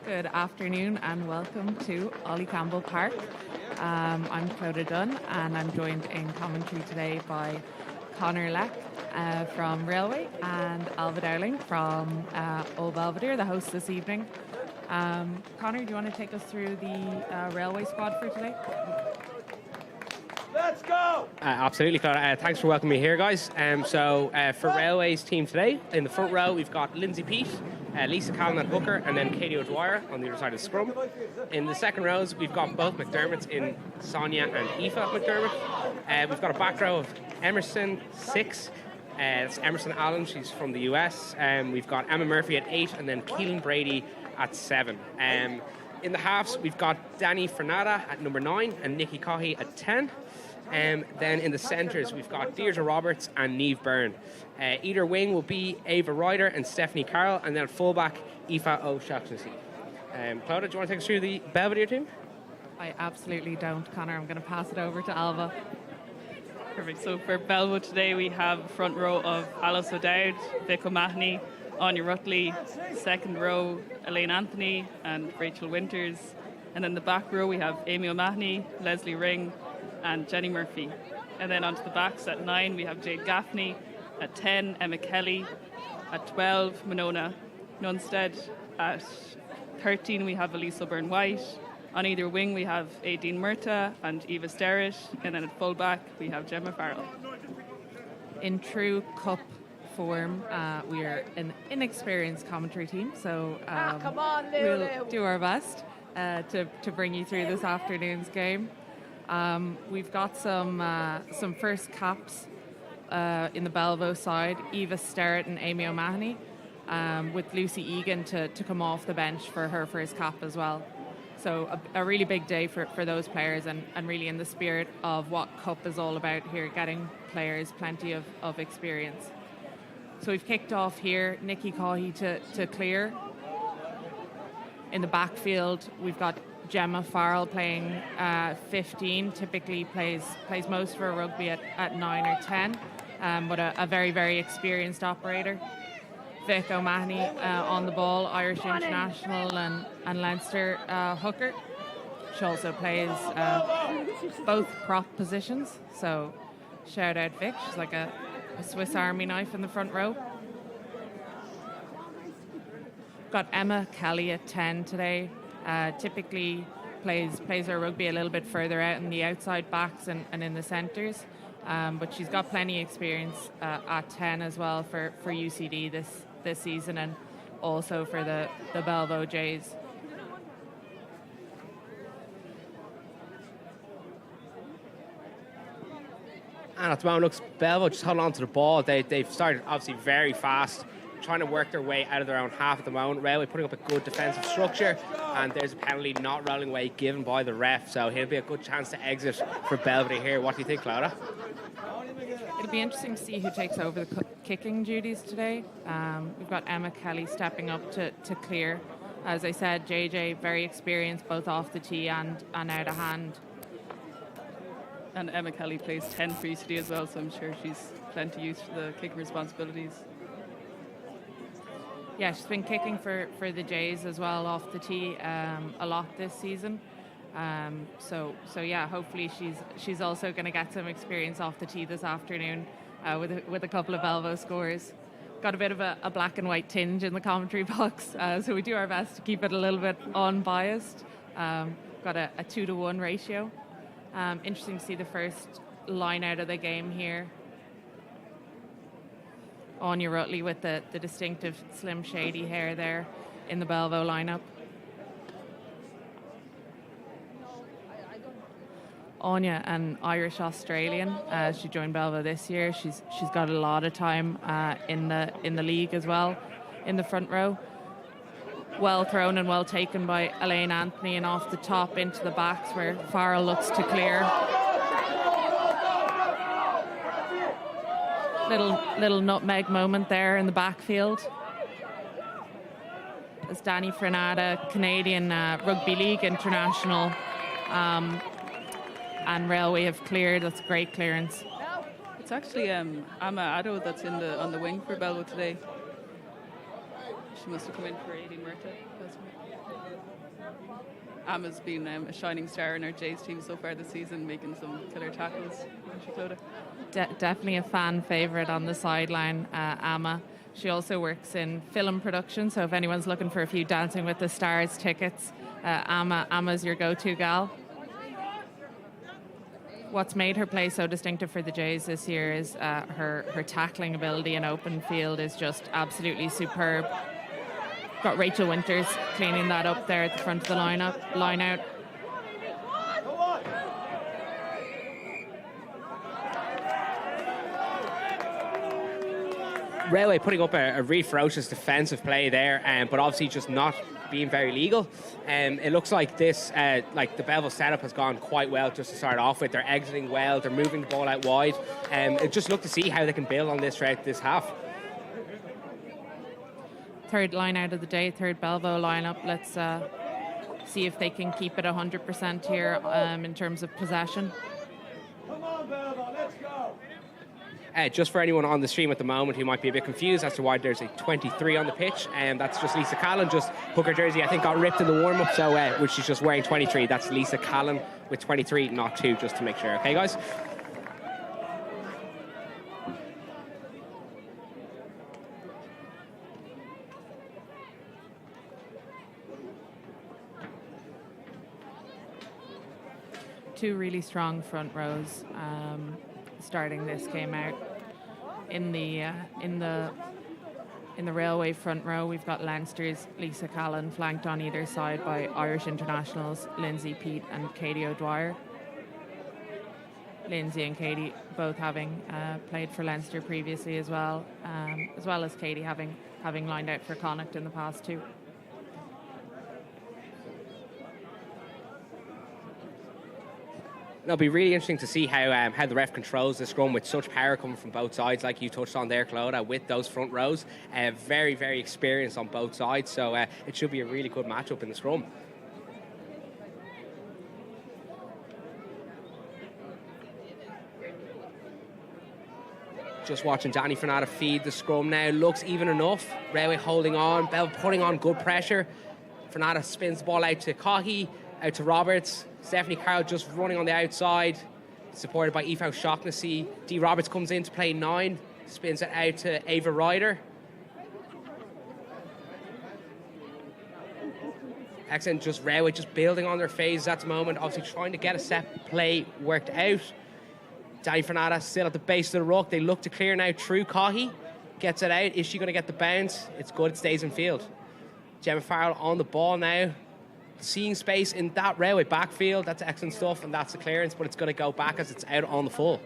Good afternoon and welcome to Ollie Campbell Park. I'm Clodagh Dunn and I'm joined in commentary today by Conor Leck from Railway and Alva Dowling from Old Belvedere, the host this evening. Conor, do you want to take us through the Railway squad for today? Let's go! Absolutely, Clara. Thanks for welcoming me here, guys. For Railway's team today, in the front row, we've got Lindsay Peat, Lisa Callan at hooker, and then Katie O'Dwyer on the other side of the scrum. In the second rows, we've got both McDermotts in Sonia and Aoife McDermott. We've got a back row of Emerson, 6. It's Emerson Allen, she's from the US. We've got Emma Murphy at 8, and then Keelan Brady at 7. In the halves, we've got Danny Fernada at number 9 and Nikki Cohey at 10. Then in the centres, we've got Deirdre Roberts and Niamh Byrne. Either wing will be Ava Ryder and Stephanie Carroll, and then at fullback, Aoife O'Shaughnessy. Clodagh, do you want to take us through the Belvedere team? I absolutely don't, Conor. I'm going to pass it over to Alva. Perfect. So for Belvo today, we have front row of Alice O'Dowd, Vic O'Mahony, Anya Rutley, second row Elaine Anthony and Rachel Winters, and then the back row we have Amy O'Mahony, Leslie Ring and Jenny Murphy. And then onto the backs at 9 we have Jade Gaffney, at 10 Emma Kelly, at 12 Monona Nunstead, at 13 we have Elise O'Byrne-White, on either wing we have Aideen Murta and Eva Sterrett, and then at full back we have Gemma Farrell. In true cup form, we are an inexperienced commentary team, so Come on, we'll do our best to bring you through this afternoon's game. We've got some first caps in the Belvo side, Eva Sterrett and Amy O'Mahony, with Lucy Egan to come off the bench for her first cap as well. So a really big day for those players and really in the spirit of what Cup is all about here, getting players plenty of experience. So we've kicked off here, Nikki Cohey to clear. In the backfield, we've got Gemma Farrell playing 15, typically plays most for rugby at 9 or 10, but a very, very experienced operator. Vic O'Mahony on the ball, Irish international and Leinster hooker. She also plays both prop positions, so shout out Vic, she's like a Swiss Army knife in the front row. Got Emma Kelly at 10 today. Typically plays her rugby a little bit further out in the outside backs and in the centres, but she's got plenty of experience at 10 as well for UCD this season and also for the Belvo Jays. And at the moment, looks Belvo just holding on to the ball. They've started obviously very fast, trying to work their way out of their own half at the moment. Railway putting up a good defensive structure, and there's a penalty not rolling away given by the ref, so he'll be a good chance to exit for Belvedere here. What do you think, Clodagh? It'll be interesting to see who takes over the kicking duties today. We've got Emma Kelly stepping up to clear. As I said, JJ very experienced both off the tee and out of hand. And Emma Kelly plays 10 for UCD as well, so I'm sure she's plenty used to the kicking responsibilities. Yeah, she's been kicking for the Jays as well off the tee a lot this season. So yeah, hopefully she's also going to get some experience off the tee this afternoon with a couple of Belvo scores. Got a bit of a black and white tinge in the commentary box, so we do our best to keep it a little bit unbiased. Got a 2-to-1 ratio. Interesting to see the first line out of the game here. Anya Rutley with the distinctive slim shady hair there in the Belvo lineup. Anya, an Irish Australian, she joined Belvo this year. She's got a lot of time in the league as well, in the front row. Well thrown and well taken by Elaine Anthony, and off the top into the backs where Farrell looks to clear. Little nutmeg moment there in the backfield. As Danny Fernada, Canadian Rugby League international, and Railway have cleared. That's a great clearance. It's actually Amma Addo that's on the wing for Belvo today. She must have come in for Aileen Murta. Emma's been a shining star in our Jays team so far this season, making some killer tackles. Definitely a fan favourite on the sideline, Amma. She also works in film production, so if anyone's looking for a few Dancing with the Stars tickets, Amma's your go-to gal. What's made her play so distinctive for the Jays this year is her tackling ability in open field is just absolutely superb. Got Rachel Winters cleaning that up there at the front of the line out. Railway putting up a really ferocious defensive play there, but obviously just not being very legal. It looks like this, like the Belleville setup has gone quite well just to start off with. They're exiting well, they're moving the ball out wide. Just look to see how they can build on this throughout this half. Third line out of the day, third Belleville lineup. Let's see if they can keep it 100% here in terms of possession. Come on, Belleville, let's go. Just for anyone on the stream at the moment who might be a bit confused as to why there's a 23 on the pitch, and that's just Lisa Callan. Just hooker jersey, I think, got ripped in the warm-up, so which she's just wearing 23. That's Lisa Callan with 23, not 2, just to make sure. Okay, guys? Two really strong front rows starting this game out. In the Railway front row, we've got Leinster's Lisa Callan flanked on either side by Irish internationals Lindsay Peat and Katie O'Dwyer. Lindsay and Katie both having played for Leinster previously as well as Katie having lined out for Connacht in the past too. It'll be really interesting to see how the ref controls this scrum with such power coming from both sides, like you touched on there, Clodagh, with those front rows. Very, very experienced on both sides, so it should be a really good matchup in the scrum. Just watching Danny Fernata feed the scrum now. Looks even enough. Railway holding on. Bell putting on good pressure. Fernata spins the ball out to Cohey, out to Roberts. Stephanie Carroll just running on the outside, supported by Aoife Shaughnessy. Dee Roberts comes in to play 9, spins it out to Ava Ryder. Excellent, just Railway just building on their phases at the moment, obviously trying to get a set play worked out. Danny Fernata still at the base of the ruck. They look to clear now through Cohey. Gets it out. Is she going to get the bounce? It's good, it stays in field. Gemma Farrell on the ball now. Seeing space in that Railway backfield, that's excellent stuff, and that's the clearance, but it's going to go back as it's out on the full.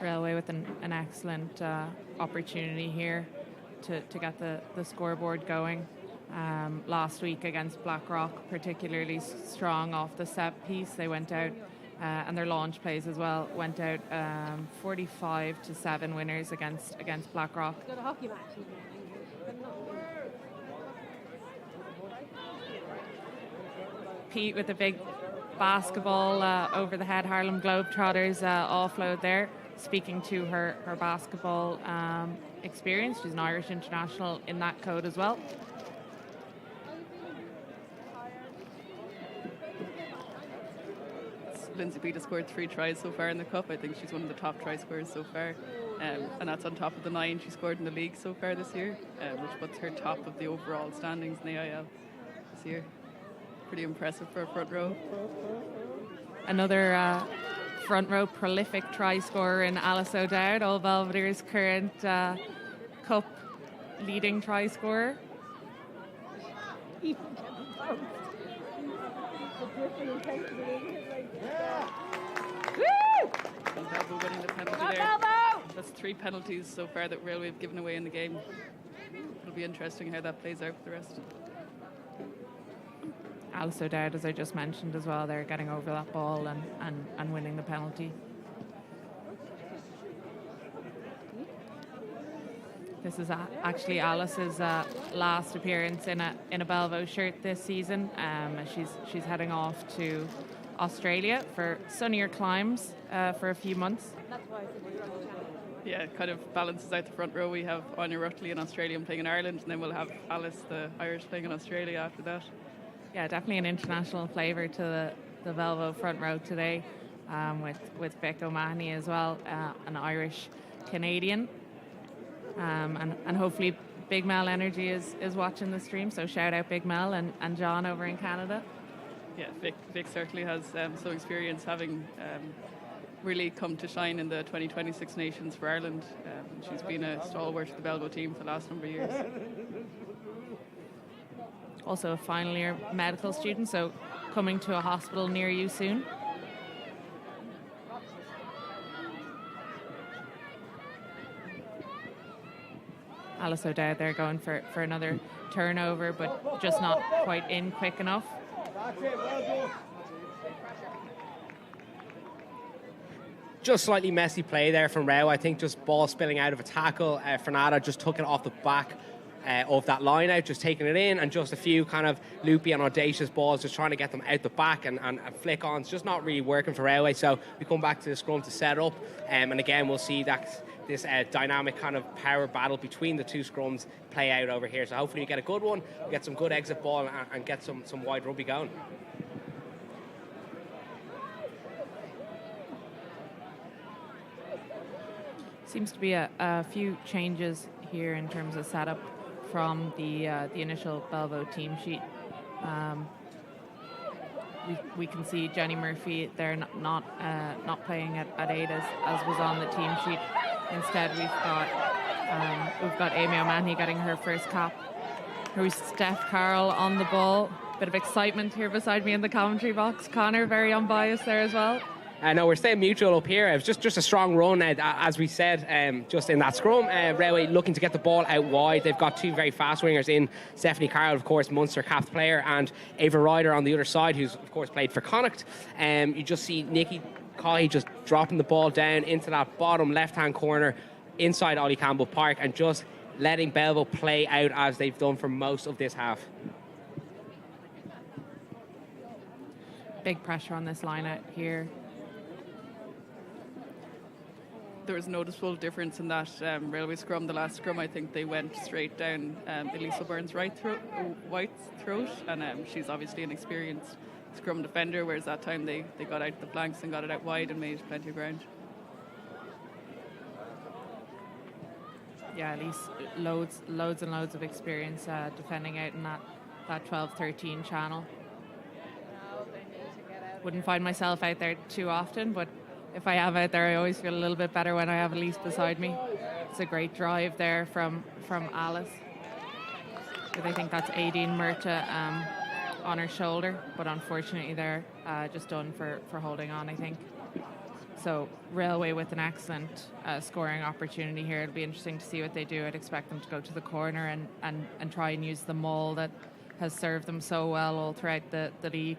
Railway with an excellent opportunity here to get the scoreboard going. Last week against Blackrock, particularly strong off the set piece. They went out and their launch plays as well went out 45-7 winners against Blackrock. Got a hockey match in the morning. Pete with a big basketball over the head. Harlem Globetrotters offload there. Speaking to her basketball experience, she's an Irish international in that code as well. Lindsay Peat has scored 3 tries so far in the Cup. I think she's one of the top try scorers so far. And that's on top of the 9 she scored in the league so far this year, which puts her top of the overall standings in the AIL this year. Pretty impressive for a front row. Another front row prolific try scorer in Alice O'Dowd, Old Belvedere's current Cup leading try scorer. Winning the penalty there. That's 3 penalties so far that Railway have given away in the game. It'll be interesting how that plays out for the rest. Alice O'Dowd, as I just mentioned as well, they're getting over that ball and winning the penalty. This is actually Alice's last appearance in a Belvo shirt this season. She's heading off to Australia for sunnier climes for a few months. Yeah, it kind of balances out the front row. We have Anya Rutley, an Australian, playing in Ireland, and then we'll have Alice, the Irish, playing in Australia after that. Yeah, definitely an international flavour to the Velvo front row today, with Vic O'Mahony as well, an Irish Canadian, and hopefully Big Mel Energy is watching the stream. So shout out Big Mel and John over in Canada. Yeah, Vic certainly has some experience, having really come to shine in the 2020 Six Nations for Ireland. She's been a stalwart of the Belgo team for the last number of years. Also a final year medical student, so coming to a hospital near you soon. Alice O'Dowd there going for another turnover, but just not quite in quick enough. That's it, well done. Just slightly messy play there from Rao. I think just ball spilling out of a tackle. Fernanda just took it off the back of that line out, just taking it in, and just a few kind of loopy and audacious balls, just trying to get them out the back and flick on. It's just not really working for Railway. So we come back to the scrum to set up, and again we'll see that this dynamic kind of power battle between the two scrums play out over here. So hopefully we get a good one, get some good exit ball, and get some wide rugby going. Seems to be a few changes here in terms of setup from the initial Belvo team sheet. We can see Jenny Murphy there not playing at 8 as was on the team sheet. Instead, we've got Amy O'Mahony getting her first cap. Here's Steph Carroll on the ball. Bit of excitement here beside me in the commentary box. Connor, very unbiased there as well. No, we're staying mutual up here. It was just a strong run, as we said, just in that scrum. Railway looking to get the ball out wide. They've got two very fast wingers in Stephanie Carroll, of course, Munster capped player, and Ava Ryder on the other side, who's, of course, played for Connacht. You just see Nikki Coy just dropping the ball down into that bottom left-hand corner inside Ollie Campbell Park and just letting Belvo play out as they've done for most of this half. Big pressure on this line out here. There was a noticeable difference in that Railway scrum. The last scrum, I think they went straight down Elisa Byrne's White's throat, and she's obviously an experienced scrum defender, whereas that time they got out the flanks and got it out wide and made plenty of ground. Yeah, at least loads and loads of experience defending out in that 12-13 channel. Wouldn't find myself out there too often, but if I am out there, I always feel a little bit better when I have Elise beside me. It's a great drive there from Alice. But I think that's Aideen Murta on her shoulder, but unfortunately they're just done for holding on, I think. So Railway with an excellent scoring opportunity here. It'll be interesting to see what they do. I'd expect them to go to the corner and try and use the maul that has served them so well all throughout the league.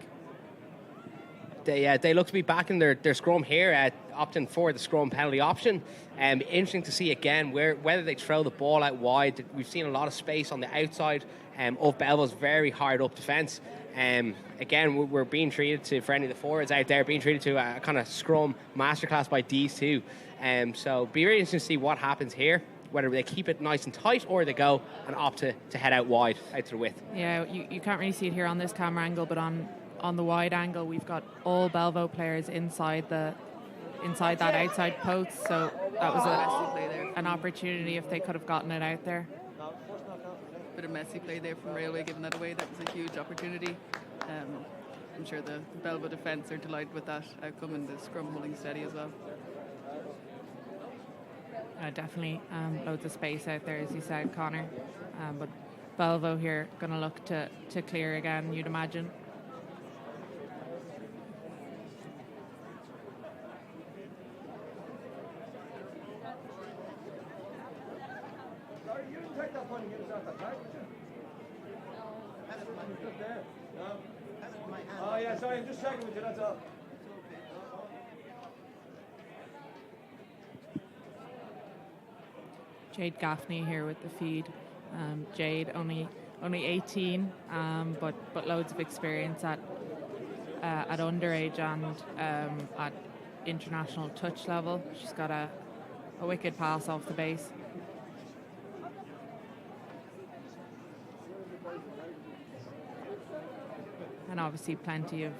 They look to be back in their scrum here, opting for the scrum penalty option. Interesting to see again whether they throw the ball out wide. We've seen a lot of space on the outside of Belvo's very hard up defence. Again, we're being treated for any of the forwards out there, being treated to a kind of scrum masterclass by these two. So be really interesting to see what happens here, whether they keep it nice and tight or they go and opt to head out wide, out to the width. Yeah, you can't really see it here on this camera angle, but on the wide angle, we've got all Belvo players inside that outside post. So that was an opportunity if they could have gotten it out there. Bit of messy play there from Railway, giving that away. That was a huge opportunity. I'm sure the Belvo defence are delighted with that outcome, and the scrum holding steady as well. Definitely loads of space out there, as you said, Connor. But Belvo here going to look to clear again, you'd imagine. Oh yeah, sorry, I'm just checking with you, that's all. Jade Gaffney here with the feed. Jade only 18, but loads of experience at at underage and at international touch level. She's got a wicked pass off the base. And obviously plenty of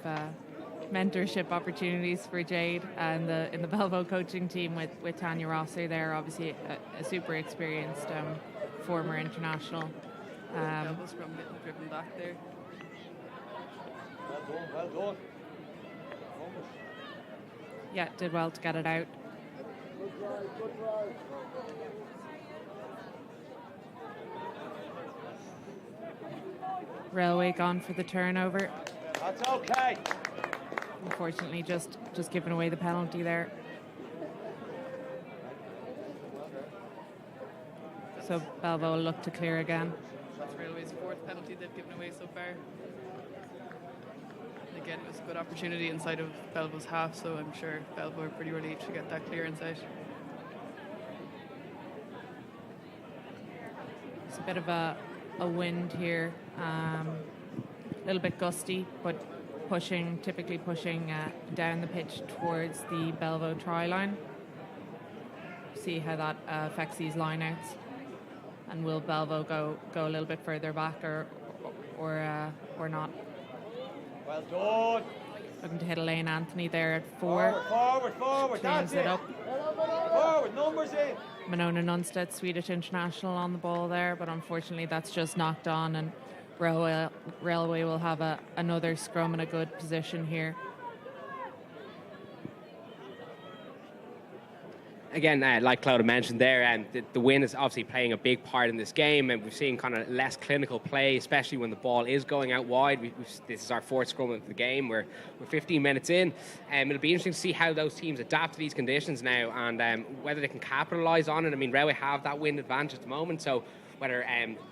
mentorship opportunities for Jade and in the Belvo coaching team with Tanya Rosser there, obviously a super experienced former international. Double scrum getting driven back there. Well done. Yeah, did well to get it out. Railway gone for the turnover. That's okay. Unfortunately, just giving away the penalty there. So Belvo will look to clear again. That's Railway's fourth penalty they've given away so far. And again, it was a good opportunity inside of Belvo's half, so I'm sure Belvo are pretty relieved to get that clearance out. It's a bit of a wind here, a little bit gusty, but typically pushing down the pitch towards the Belvo try line. See how that affects these lineouts, and will Belvo go a little bit further back or not? Well done. Looking to hit Elaine Anthony there at 4. Forward. That's Cleans it it. up. Forward. Numbers in. Monona Nunstead, Swedish international, on the ball there, but unfortunately that's just knocked on, and Railway will have another scrum in a good position here. Again, like Clodagh mentioned there, and the wind is obviously playing a big part in this game, and we've seen kind of less clinical play, especially when the ball is going out wide. This is our fourth scrum of the game. We're 15 minutes in, and it'll be interesting to see how those teams adapt to these conditions now, and whether they can capitalise on it. I mean, Railway have that wind advantage at the moment, so whether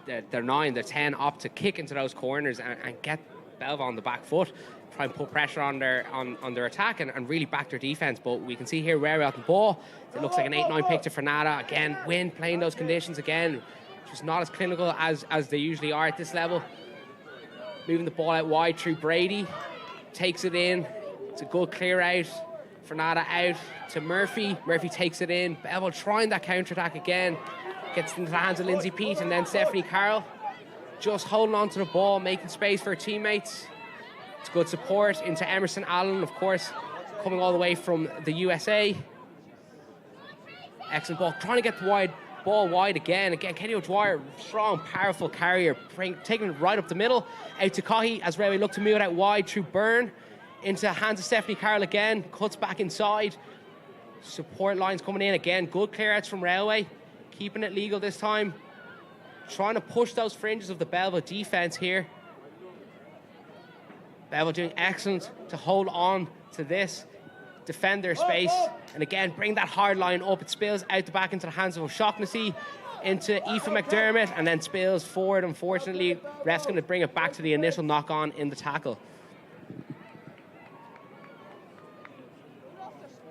they're 9, they're 10 opt to kick into those corners and get Belva on the back foot, try and put pressure on their attack and really back their defence. But we can see here Railway out the ball. It looks like an 8-9 pick to Fernanda. Again, wind playing those conditions again. Just not as clinical as they usually are at this level. Moving the ball out wide through Brady. Takes it in. It's a good clear out. Fernanda out to Murphy. Murphy takes it in. Bevel trying that counter-attack again. Gets into the hands of Lindsay Peat and then Stephanie Carroll. Just holding on to the ball, making space for her teammates. It's good support into Emerson Allen, of course, coming all the way from the USA. Excellent ball. Trying to get the ball wide again. Kenny O'Dwyer, strong, powerful carrier, taking it right up the middle. Out to Cohey as Railway look to move it out wide through Byrne. Into the hands of Stephanie Carroll again. Cuts back inside. Support lines coming in again. Good clear outs from Railway. Keeping it legal this time. Trying to push those fringes of the Belva defence here. Belva doing excellent to hold on to this. Defend their space. And again, bring that hard line up. It spills out the back into the hands of O'Shaughnessy. Into Aoife McDermott. And then spills forward, unfortunately. Ref's going to bring it back to the initial knock-on in the tackle.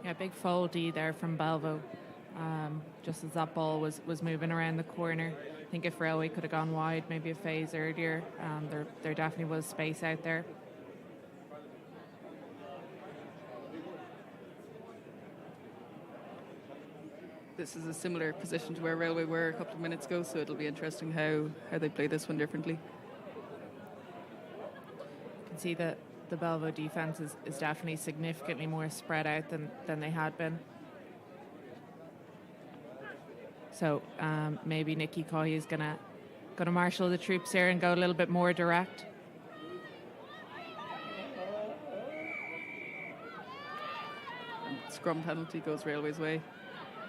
Yeah, big foldy there from Belvo. Just as that ball was moving around the corner. I think if Railway could have gone wide, maybe a phase earlier, there definitely was space out there. This is a similar position to where Railway were a couple of minutes ago, so it'll be interesting how they play this one differently. You can see that the Belvo defence is definitely significantly more spread out than they had been. So maybe Nikki Coy is gonna marshal the troops here and go a little bit more direct. And scrum penalty goes Railway's way.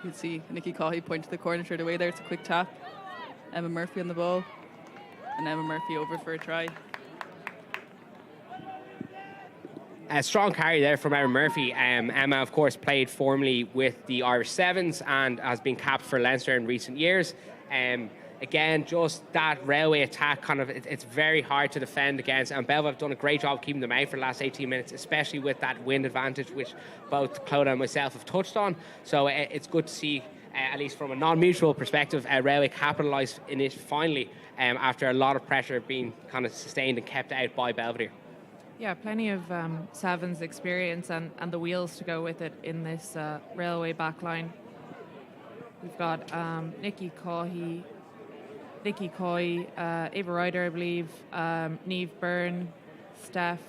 You can see Nikki Coy point to the corner straight away there. It's a quick tap. Emma Murphy on the ball. And Emma Murphy over for a try. A strong carry there from Emma Murphy. Emma, of course, played formerly with the Irish Sevens and has been capped for Leinster in recent years. Again, just that Railway attack, it's very hard to defend against. And Belva have done a great job keeping them out for the last 18 minutes, especially with that wind advantage, which both Clodagh and myself have touched on. So it's good to see, at least from a non-mutual perspective, Railway capitalise in it finally after a lot of pressure being kind of sustained and kept out by Belvedere. Yeah, plenty of sevens experience and the wheels to go with it in this railway backline. We've got Nikki Coy, Ava Ryder, I believe, Neve Byrne, Steph,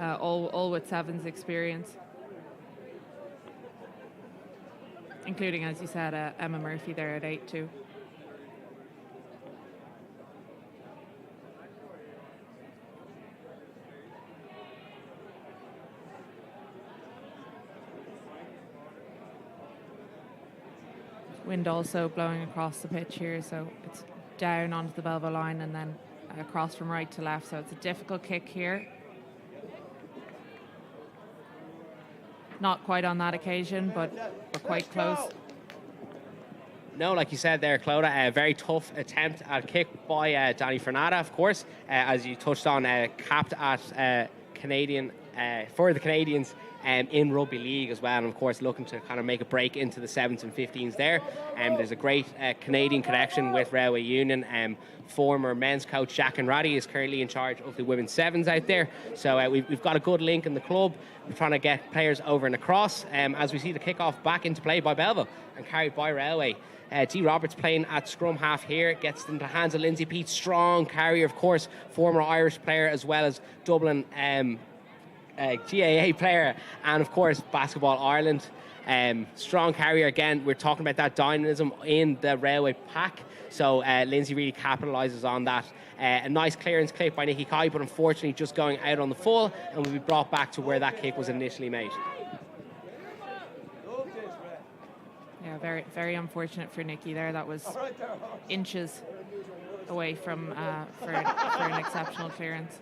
all with sevens experience, including, as you said, Emma Murphy there at 8 too. Wind also blowing across the pitch here, so it's down onto the Belvo line and then across from right to left, so it's a difficult kick here. Not quite on that occasion, but we're quite close. No, like you said there, Clodagh, a very tough attempt at a kick by Danny Fernanda, of course, as you touched on, capped at Canadian for the Canadians in Rugby League as well, and of course looking to kind of make a break into the 7s and 15s there. There's a great Canadian connection with Railway Union. Former men's coach Jack Raddy is currently in charge of the women's 7s out there, so we've got a good link in the club. We're trying to get players over and across as we see the kick-off back into play by Belvo and carried by Railway. Dee Roberts playing at scrum half here, gets into the hands of Lindsay Peat, strong carrier, of course, former Irish player as well as Dublin GAA player, and of course Basketball Ireland. Strong carrier again. We're talking about that dynamism in the Railway pack, so Lindsay really capitalises on that. A nice clearance kick by Nikki Kai, but unfortunately just going out on the full and will be brought back to where that kick was initially made. Yeah, very, very unfortunate for Nikki there. That was inches away from for an exceptional clearance.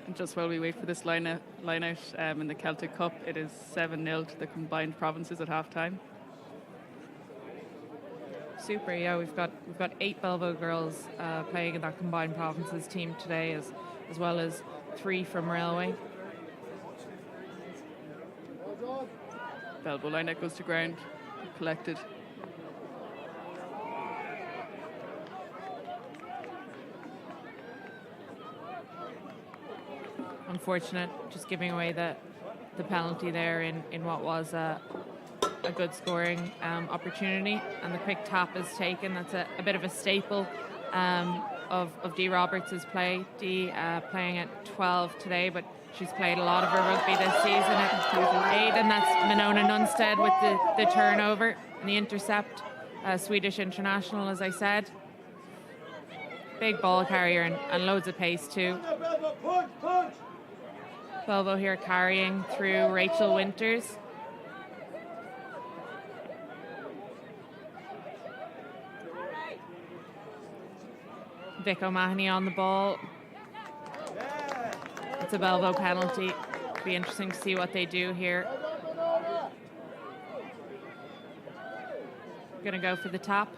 And just while we wait for this line out in the Celtic Cup, it is 7-0 to the combined provinces at half-time. Super, yeah, we've got 8 Belvo girls playing in that combined provinces team today, as well as 3 from Railway. Belvo line out goes to ground, collected. Unfortunate, just giving away the penalty there in what was a good scoring opportunity, and the quick tap is taken. That's a bit of a staple of Dee Roberts' play. Dee playing at 12 today, but she's played a lot of her rugby this season at 8, and that's Minona Nunstead with the turnover and the intercept. Swedish international, as I said. Big ball carrier and loads of pace too. Belvo here carrying through Rachel Winters. Vic O'Mahony on the ball. It's a Belvo penalty. Be interesting to see what they do here. Going to go for the tap.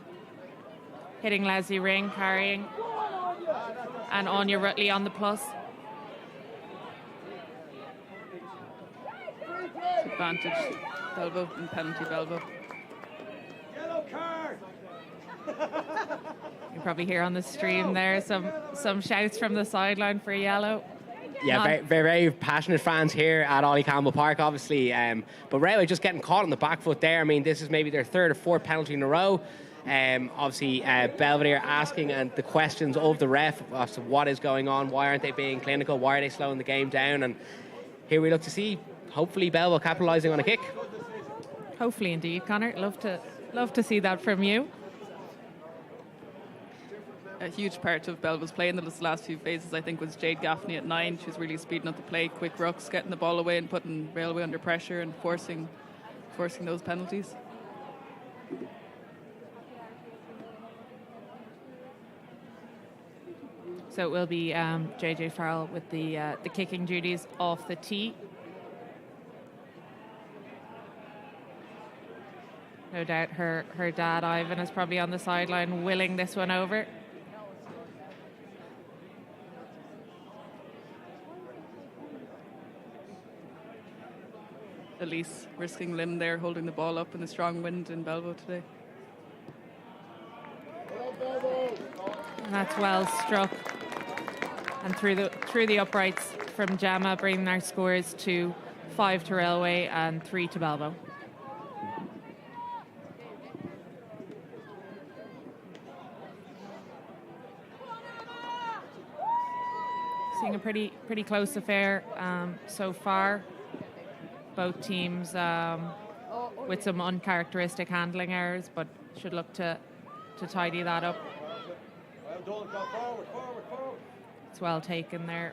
Hitting Leslie Ring, carrying. And Anya Rutley on the plus. Advantage Belvo and penalty Belvo. Yellow card. You probably hear on the stream there some shouts from the sideline for yellow. Yeah, very, very, very passionate fans here at Ollie Campbell Park, obviously. But Railway just getting caught on the back foot there. I mean, this is maybe their 3rd or 4th penalty in a row. Obviously, Belvedere asking and the questions of the ref as to what is going on, why aren't they being clinical, why are they slowing the game down, and here we look to see, hopefully, Belvo capitalising on a kick. Hopefully, indeed, Connor. Love to see that from you. A huge part of Belvo's play in the last few phases, I think, was Jade Gaffney at 9. She was really speeding up the play, quick rucks, getting the ball away and putting Railway under pressure and forcing those penalties. So it will be JJ Farrell with the kicking duties off the tee. No doubt her dad Ivan is probably on the sideline willing this one over. Elise risking limb there, holding the ball up in the strong wind in Belvo today. And that's well struck. And through the uprights from Gemma, bringing our scores to 5 to Railway and 3 to Belvo. Seeing a pretty close affair so far. Both teams with some uncharacteristic handling errors, but should look to tidy that up. Well done, go forward. It's well taken there.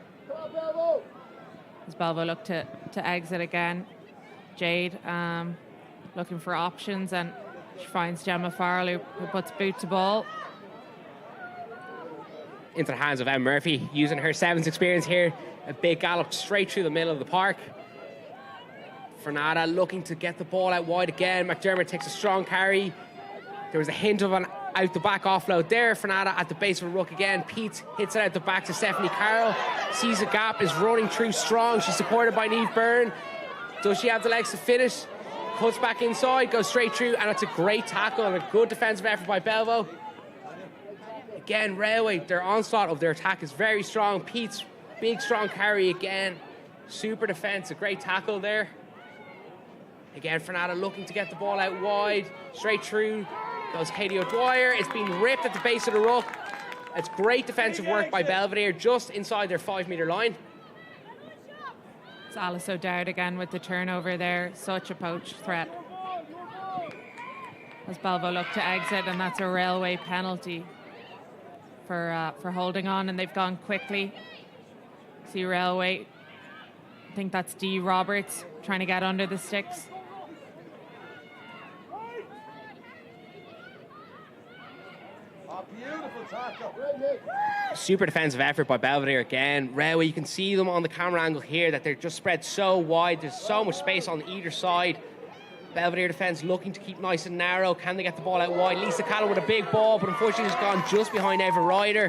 As Belvo look to exit again. Jade looking for options, and she finds Gemma Farrell who puts boot to ball. Into the hands of Em Murphy, using her sevens experience here. A big gallop straight through the middle of the park. Fernanda looking to get the ball out wide again. McDermott takes a strong carry. There was a hint of an out the back offload there. Fernanda at the base of a ruck again. Pete hits it out the back to Stephanie Carroll. Sees a gap, is running through strong. She's supported by Niamh Byrne. Does she have the legs to finish? Cuts back inside, goes straight through, and it's a great tackle and a good defensive effort by Belvo. Again, Railway, their onslaught of their attack is very strong. Pete's big, strong carry again. Super defense, a great tackle there. Again, Fernanda looking to get the ball out wide. Straight through goes Katie O'Dwyer. It's been ripped at the base of the ruck. It's great defensive work by Belvedere, just inside their 5 metre line. It's Alice O'Dowd again with the turnover there. Such a poach threat. As Belvo look to exit, and that's a Railway penalty for holding on, and they've gone quickly. See Railway, I think that's Dee Roberts trying to get under the sticks. Beautiful tackle. Super defensive effort by Belvedere again. Railway, you can see them on the camera angle here that they're just spread so wide. There's so much space on either side. Belvedere defence looking to keep nice and narrow. Can they get the ball out wide? Lisa Callum with a big ball, but unfortunately has gone just behind Eva Ryder.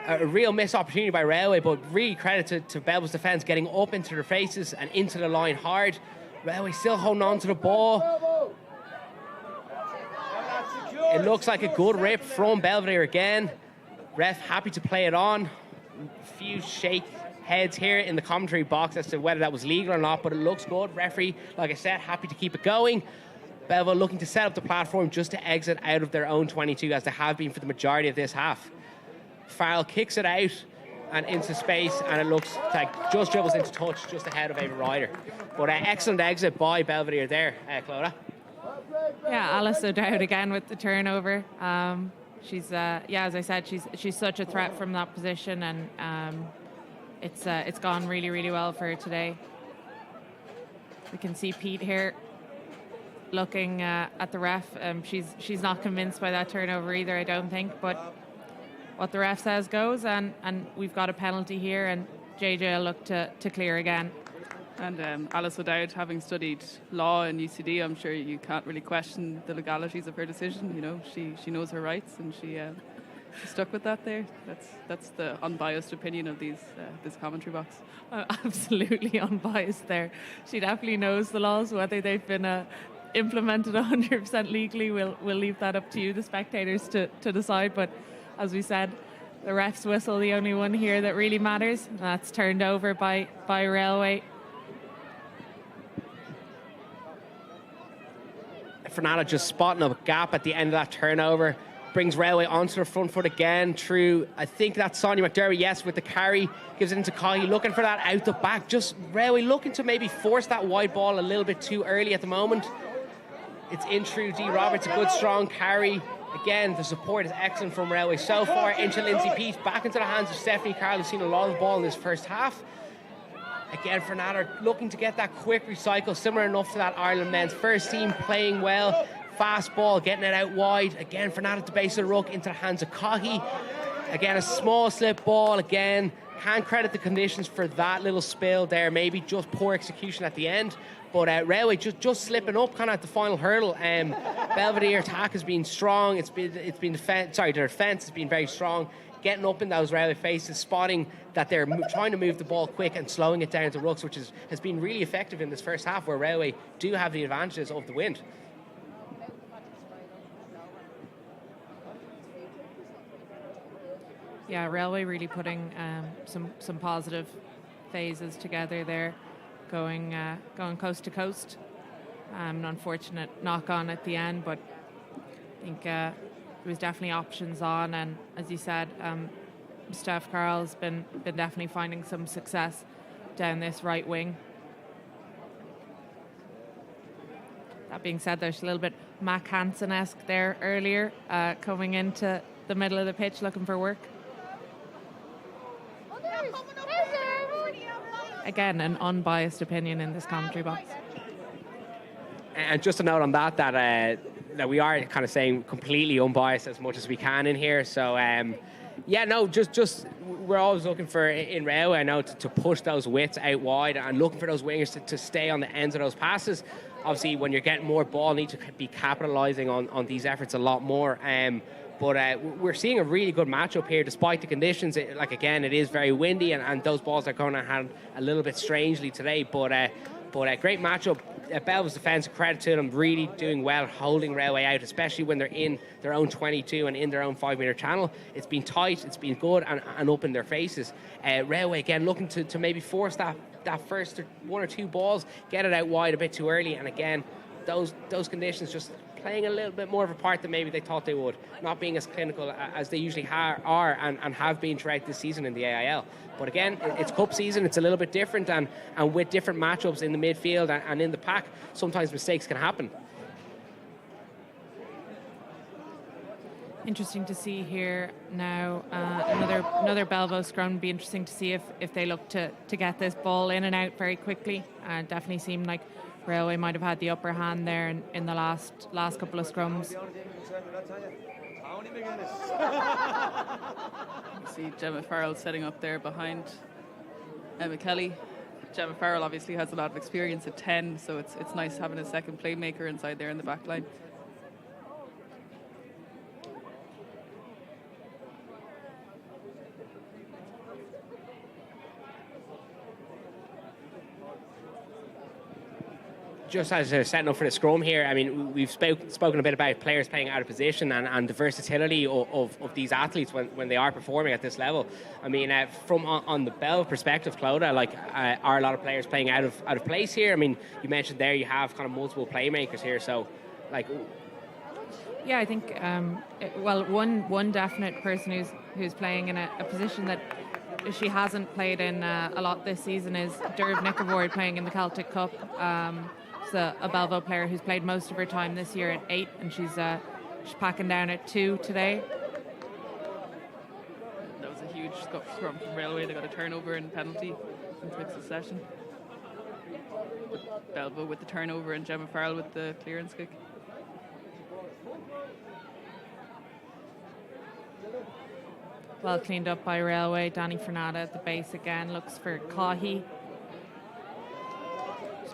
A real missed opportunity by Railway, but really credit to Belvo's defence getting up into their faces and into the line hard. Railway still holding on to the ball. It looks like a good rip from Belvedere again. Ref happy to play it on. A few shake heads here in the commentary box as to whether that was legal or not, but it looks good. Referee, like I said, happy to keep it going. Belvo looking to set up the platform just to exit out of their own 22, as they have been for the majority of this half. Farrell kicks it out and into space, and it looks like just dribbles into touch just ahead of Ava Ryder. But excellent exit by Belvedere there, Clodagh. Yeah, Alice O'Dowd again with the turnover. She's as I said, she's such a threat from that position, and it's gone really, really well for her today. We can see Pete here looking at the ref. She's not convinced by that turnover either, I don't think, but what the ref says goes, and we've got a penalty here, and JJ will look to clear again. And Alice O'Dowd, having studied law in UCD, I'm sure you can't really question the legalities of her decision. You know, she knows her rights, and she stuck with that there. That's the unbiased opinion of this commentary box. Absolutely unbiased there. She definitely knows the laws. Whether they've been implemented 100% legally, we'll leave that up to you, the spectators, to decide. But as we said, the ref's whistle, the only one here that really matters. That's turned over by Railway. Fernanda just spotting a gap at the end of that turnover. Brings Railway onto the front foot again through, I think that's Sonia McDermott, yes, with the carry. Gives it into Cogy, looking for that out the back. Just Railway looking to maybe force that wide ball a little bit too early at the moment. It's in through Dee Roberts, a good strong carry. Again, the support is excellent from Railway so far. Into Lindsay Peace, back into the hands of Stephanie Carroll, who's seen a lot of the ball in this first half. Again, Fernanda looking to get that quick recycle, similar enough to that Ireland men's first team, playing well. Fast ball, getting it out wide. Again, Fernanda at the base of the ruck, into the hands of Cogy. Again, a small slip ball. Again, can't credit the conditions for that little spill there. Maybe just poor execution at the end. But Railway just slipping up kind of at the final hurdle. Belvedere attack has been strong. Their defence has been very strong. Getting up in those Railway faces, spotting that they're trying to move the ball quick and slowing it down to rucks, which has been really effective in this first half, where Railway do have the advantages of the wind. Yeah, Railway really putting some positive phases together there, going coast to coast. An unfortunate knock on at the end, but I think there was definitely options on, and as you said, Steph Carl's been definitely finding some success down this right wing. That being said, there's a little bit Mac Hansen-esque there earlier, coming into the middle of the pitch looking for work. Again, an unbiased opinion in this commentary box. And just a note on that that we are kind of saying completely unbiased as much as we can in here. So just we're always looking for in Railway, I know, to push those widths out wide and looking for those wingers to stay on the ends of those passes. Obviously, when you're getting more ball, need to be capitalising on these efforts a lot more. But we're seeing a really good matchup here, despite the conditions. Again, it is very windy, and those balls are going to hand a little bit strangely today. But a great matchup. Belva's defence, credit to them, really doing well, holding Railway out, especially when they're in their own 22 and in their own 5 metre channel. It's been tight, it's been good, and up in their faces. Railway, again, looking to maybe force that first one or two balls, get it out wide a bit too early, and again, those conditions just playing a little bit more of a part than maybe they thought they would, not being as clinical as they usually are and have been throughout this season in the AIL. But again, it's cup season, it's a little bit different, and with different matchups in the midfield and in the pack, sometimes mistakes can happen. Interesting to see here now. Another Belvo scrum. Be interesting to see if they look to get this ball in and out very quickly. Definitely seemed like Railway might have had the upper hand there in the last couple of scrums. You see Gemma Farrell setting up there behind Emma Kelly. Gemma Farrell obviously has a lot of experience at 10, so it's nice having a second playmaker inside there in the back line. Just as they're setting up for the scrum here, I mean, we've spoken a bit about players playing out of position and the versatility of these athletes when they are performing at this level. I mean, from on the Bell perspective, Clodagh, are a lot of players playing out of place here? I mean, you mentioned there you have kind of multiple playmakers here, so yeah, I think one definite person who's playing in a position that she hasn't played in a lot this season is Derv Nickervoord, playing in the Celtic Cup. A Belvo player who's played most of her time this year at 8, and she's packing down at 2 today. That was a huge scrum from Railway. They got a turnover and penalty in quick succession. Belvo with the turnover and Gemma Farrell with the clearance kick. Well cleaned up by Railway. Danny Fernada at the base again, looks for Cahy.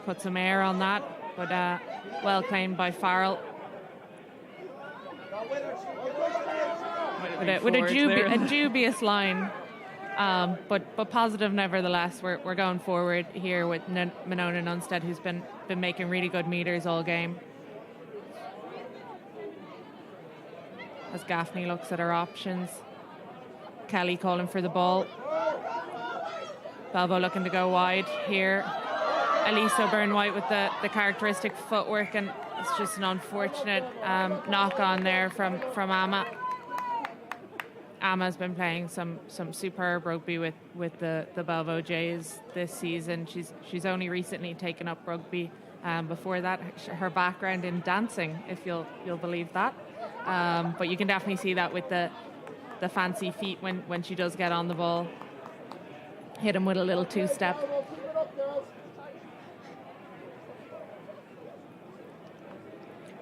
Put some air on that, but well claimed by Farrell. With a dubious line, but positive nevertheless. We're going forward here with Minona Nunstead, who's been making really good meters all game. As Gaffney looks at her options, Kelly calling for the ball. Belvo looking to go wide here. Elise O'Byrne-White with the characteristic footwork, and it's just an unfortunate knock on there from Amma. Amma's been playing some superb rugby with the Belvo Jays this season. She's only recently taken up rugby. Before that, her background in dancing, if you'll believe that. But you can definitely see that with the fancy feet when she does get on the ball. Hit him with a little two-step.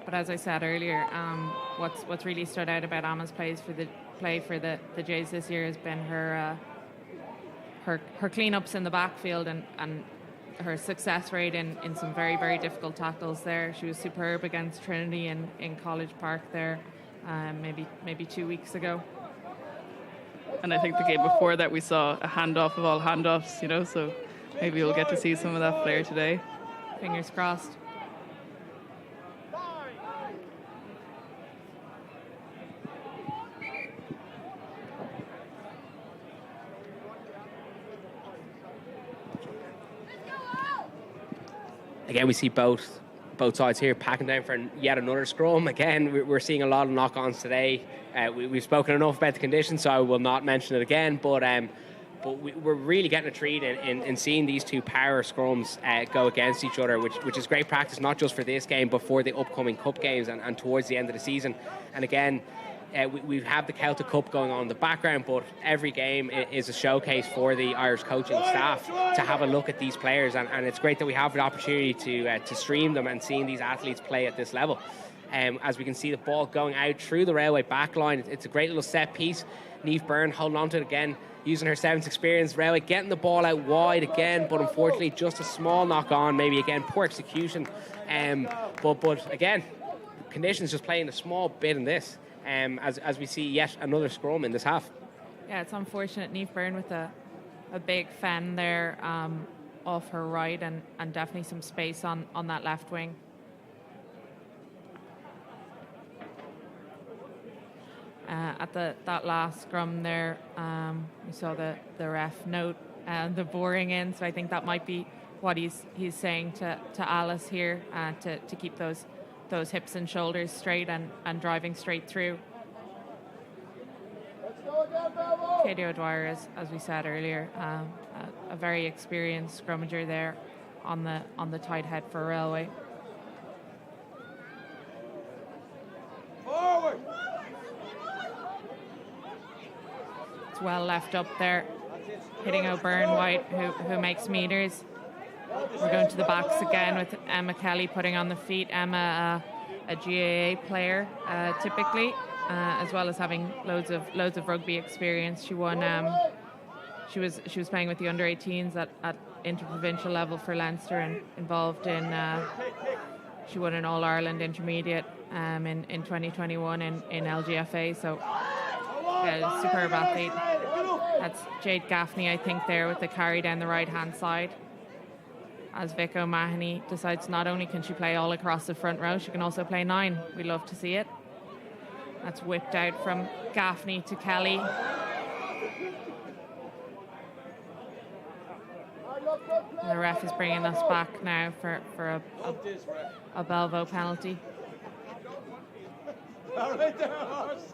But as I said earlier, what's really stood out about Amma's play for the Jays this year has been her cleanups in the backfield and her success rate in some very, very difficult tackles there. She was superb against Trinity in College Park there, maybe 2 weeks ago. And I think the game before that we saw a handoff of all handoffs, so maybe we'll get to see some of that flair today. Fingers crossed. again, we see both sides here packing down for yet another scrum. Again, we're seeing a lot of knock-ons today. We've spoken enough about the conditions, so I will not mention it again. But we're really getting a treat in seeing these two power scrums go against each other, which is great practice, not just for this game, but for the upcoming cup games and towards the end of the season. And again, we have the Celtic Cup going on in the background, but every game is a showcase for the Irish coaching staff to have a look at these players, and it's great that we have the opportunity to stream them and seeing these athletes play at this level. As we can see the ball going out through the Railway back line, it's a great little set piece. Niamh Byrne holding on to it again, using her sevens experience. Railway getting the ball out wide again, but unfortunately just a small knock on, maybe again poor execution. But again, conditions just playing a small bit in this. As we see yet another scrum in this half. Yeah, it's unfortunate. Niamh Byrne with a big fen there off her right, and definitely some space on that left wing. At that last scrum there, we saw the ref note the boring in, so I think that might be what he's saying to Alice here, to keep those hips and shoulders straight and driving straight through. Katie O'Dwyer is, as we said earlier, a very experienced scrummager there on the tight head for Railway. Forward. It's well left up there, hitting O'Byrne White, who makes meters. We're going to the backs again with Emma Kelly putting on the feet. Emma, a GAA player typically, as well as having loads of rugby experience. She won. She was playing with the under-18s at interprovincial level for Leinster, and involved in. She won an All-Ireland intermediate in 2021 in LGFA. So, superb athlete. That's Jade Gaffney, I think, there with the carry down the right-hand side. As Vic O'Mahony decides not only can she play all across the front row, she can also play 9. We love to see it. That's whipped out from Gaffney to Kelly. And the ref is bringing us back now for a Belvo penalty. All right there, horse.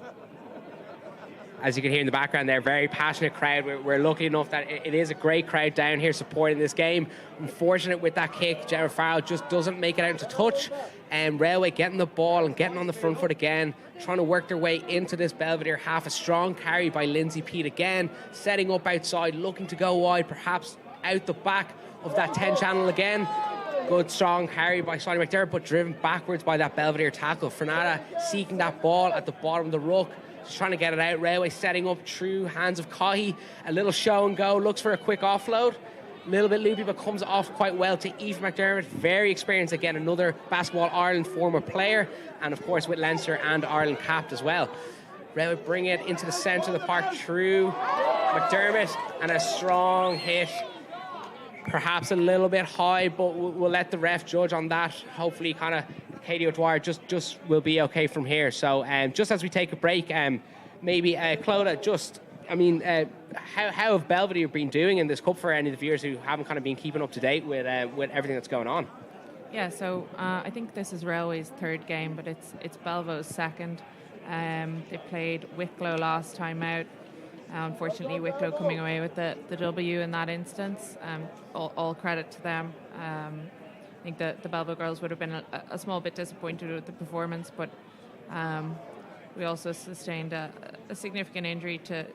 As you can hear in the background there, very passionate crowd. We're lucky enough that it is a great crowd down here supporting this game. Unfortunate with that kick, Jennifer Farrell just doesn't make it out into touch. And Railway getting the ball and getting on the front foot again, trying to work their way into this Belvedere half. A strong carry by Lindsay Peat again, setting up outside, looking to go wide, perhaps out the back of that 10 channel again. Good strong carry by Sonny McDermott, but driven backwards by that Belvedere tackle. Fernanda seeking that ball at the bottom of the ruck, just trying to get it out. Railway setting up through hands of Cahy. A little show and go, looks for a quick offload. A little bit loopy, but comes off quite well to Aoife McDermott. Very experienced, again, another Basketball Ireland former player, and of course with Leinster and Ireland capped as well. Railway bring it into the centre of the park through McDermott, and a strong hit. Perhaps a little bit high, but we'll let the ref judge on that. Hopefully kind of Katie O'Dwyer just will be okay from here. So just as we take a break, maybe Clodagh, how have Belvedere been doing in this cup for any of the viewers who haven't kind of been keeping up to date with everything that's going on? Yeah, so I think this is Railway's third game, but it's Belvo's second. They played Wicklow last time out. Unfortunately, Wicklow coming away with the W in that instance. All credit to them. I think the Belvo girls would have been a small bit disappointed with the performance, but we also sustained a significant injury to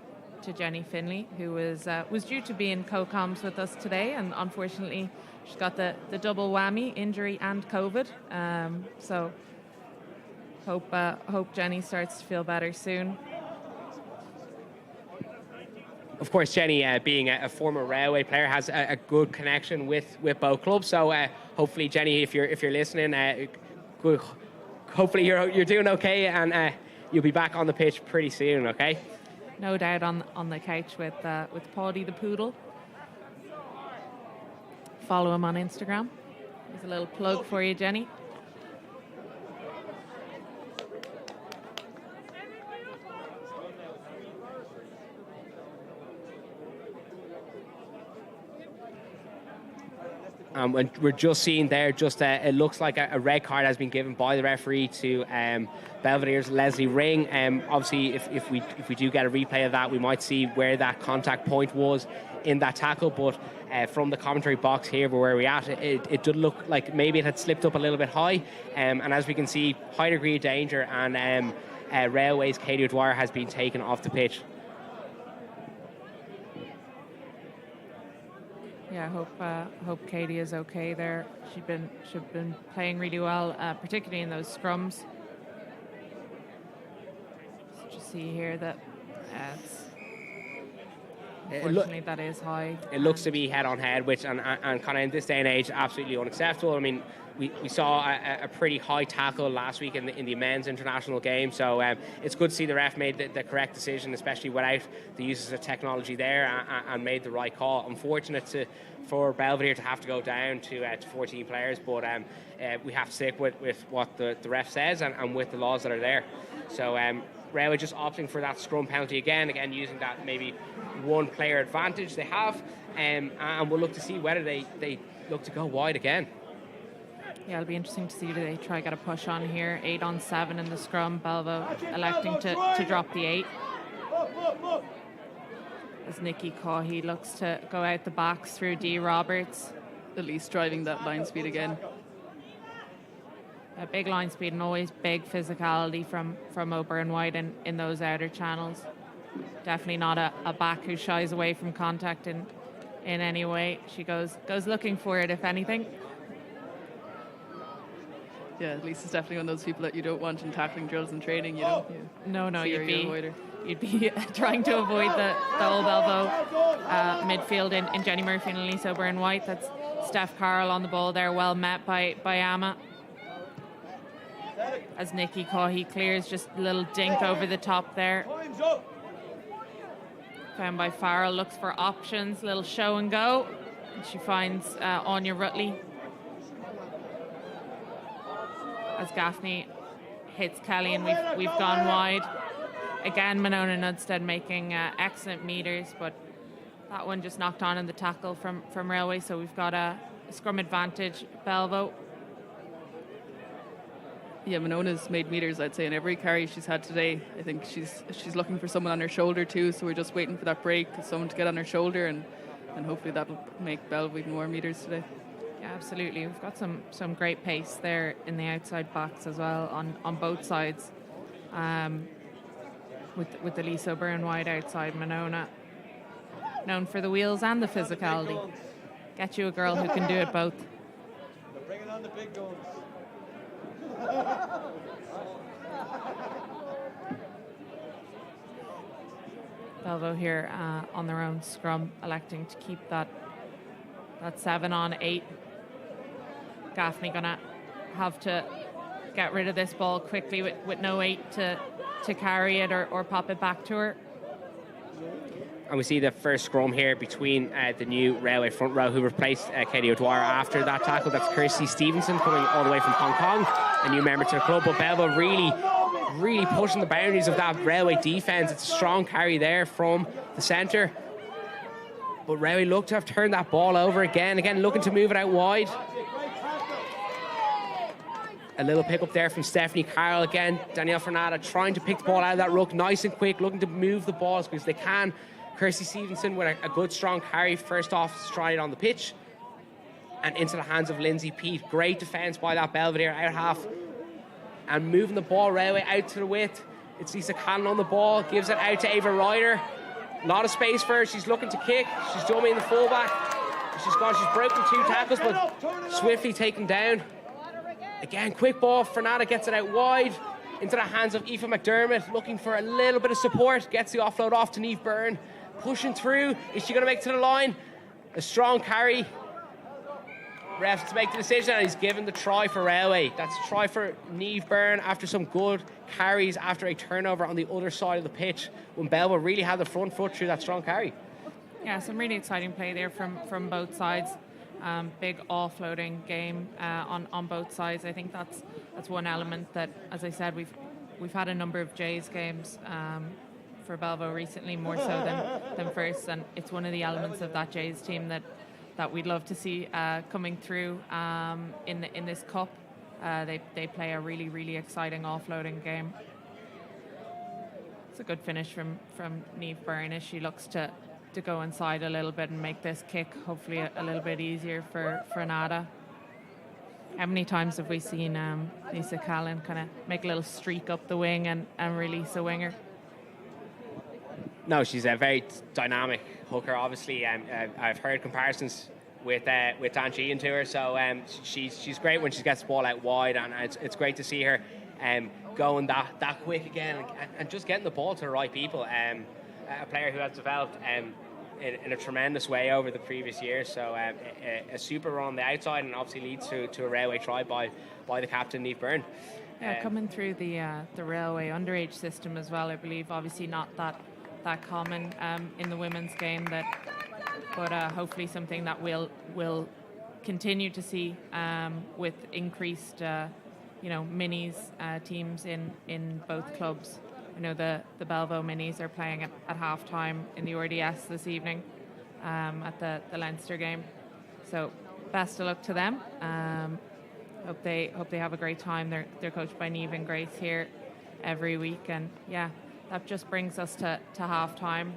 Jenny Finley, who was due to be in co-coms with us today, and unfortunately she's got the double whammy, injury and COVID. So hope Jenny starts to feel better soon. Of course, Jenny, being a former Railway player, has a good connection with both clubs. So hopefully, Jenny, if you're listening, hopefully you're doing okay, and you'll be back on the pitch pretty soon. Okay. No doubt on the couch with Paddy the Poodle. Follow him on Instagram. There's a little plug for you, Jenny. And we're just seeing there, it looks like a red card has been given by the referee to Belvedere's Leslie Ring. Obviously, if we do get a replay of that, we might see where that contact point was in that tackle. But from the commentary box here, where we're at, it did look like maybe it had slipped up a little bit high. And as we can see, high degree of danger, and Railway's Katie O'Dwyer has been taken off the pitch. Yeah, hope Katie is okay there. She's been playing really well, particularly in those scrums. So just see here that unfortunately that is high. It looks to be head on head, which and kind of in this day and age, absolutely unacceptable. I mean, we saw a pretty high tackle last week in the men's international game, so it's good to see the ref made the correct decision, especially without the uses of technology there, and made the right call. Unfortunate for Belvedere to have to go down to 14 players, but we have to stick with what the ref says and with the laws that are there. So Railway just opting for that scrum penalty again using that maybe one player advantage they have, and we'll look to see whether they look to go wide again. Yeah, it'll be interesting to see, do they try get a push on here. 8 on 7 in the scrum. Belvo electing to drop the 8. As Nikki Caughey looks to go out the backs through Dee Roberts. At least driving that line speed again. A big line speed and always big physicality from O'Byrne White in those outer channels. Definitely not a back who shies away from contact in any way. She goes looking for it, if anything. Yeah, at least it's definitely one of those people that you don't want in tackling drills and training, you know. No, you'd be trying to avoid the Old Belvedere midfield in Jenny Murphy and Elise O'Byrne White. That's Steph Carroll on the ball there, well met by Amma. As Nikki Caughey clears, just a little dink over the top there. Found by Farrell, looks for options, little show and go. And she finds Anya Rutley. As Gaffney hits Kelly, and we've gone wide. Again, Monona Nudstead making excellent meters, but that one just knocked on in the tackle from Railway, so we've got a scrum advantage, Belvo. Yeah, Monona's made meters, I'd say, in every carry she's had today. I think she's looking for someone on her shoulder too, so we're just waiting for that break, someone to get on her shoulder, and hopefully that'll make Belvo even more meters today. Yeah, absolutely. We've got some great pace there in the outside backs as well on both sides. With the Elise O'Byrne White outside, Monona known for the wheels and the physicality. Get you a girl who can do it both. They're bringing on the big guns. Belvo here on their own scrum, electing to keep that 7 on 8. Gaffney gonna have to get rid of this ball quickly with no 8 to carry it or pop it back to her. And we see the first scrum here between the new Railway front row who replaced Katie O'Dwyer after that tackle. That's Kirsty Stevenson coming all the way from Hong Kong, a new member to the club. But Belvo really pushing the boundaries of that Railway defence. It's a strong carry there from the centre. But Railway look to have turned that ball over again looking to move it out wide. A little pick up there from Stephanie Carroll again. Danielle Fernanda trying to pick the ball out of that ruck nice and quick, looking to move the ball as quick as they can. Kirsty Stevenson with a good strong carry, first off stride on the pitch and into the hands of Lindsay Peat. Great defence by that Belvedere out half and moving the ball Railway out to the width. It's Lisa Cannon on the ball, gives it out to Ava Ryder. A lot of space for her. She's looking to kick. She's dummy in the fullback. She's broken 2 tackles, but swiftly taken down. Again, quick ball. Fernanda gets it out wide into the hands of Aoife McDermott, looking for a little bit of support. Gets the offload off to Niamh Byrne. Pushing through. Is she going to make it to the line? A strong carry. Refs to make the decision, and he's given the try for Railway. That's a try for Niamh Byrne after some good carries after a turnover on the other side of the pitch when Belvo really had the front foot through that strong carry. Yeah, some really exciting play there from both sides. Big offloading game on both sides. I think that's one element that, as I said, we've had a number of Jays games for Belvo recently, more so than first, and it's one of the elements of that Jays team that that we'd love to see coming through in this cup. They play a really, really exciting offloading game. It's a good finish from Niamh Byrne as she looks to go inside a little bit and make this kick hopefully a little bit easier for Nada. How many times have we seen Lisa Callan kind of make a little streak up the wing and release a winger? No, she's a very dynamic hooker. Obviously, I've heard comparisons with Angie into her. So she's great when she gets the ball out wide, and it's great to see her going that quick again and just getting the ball to the right people. A player who has developed in a tremendous way over the previous years. So a super run on the outside, and obviously leads to a railway try by the captain, Niamh Byrne. Yeah, coming through the railway underage system as well, I believe. Obviously not that common in the women's game, but hopefully something that we'll continue to see with increased minis teams in both clubs. I know the Belvo minis are playing at half time in the RDS this evening at the Leinster game. So best of luck to them. Hope they have a great time. They're coached by Niamh and Grace here every week, and yeah, that just brings us to half time.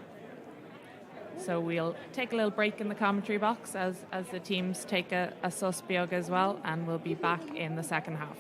So we'll take a little break in the commentary box as the teams take a susbiog as well, and we'll be back in the second half.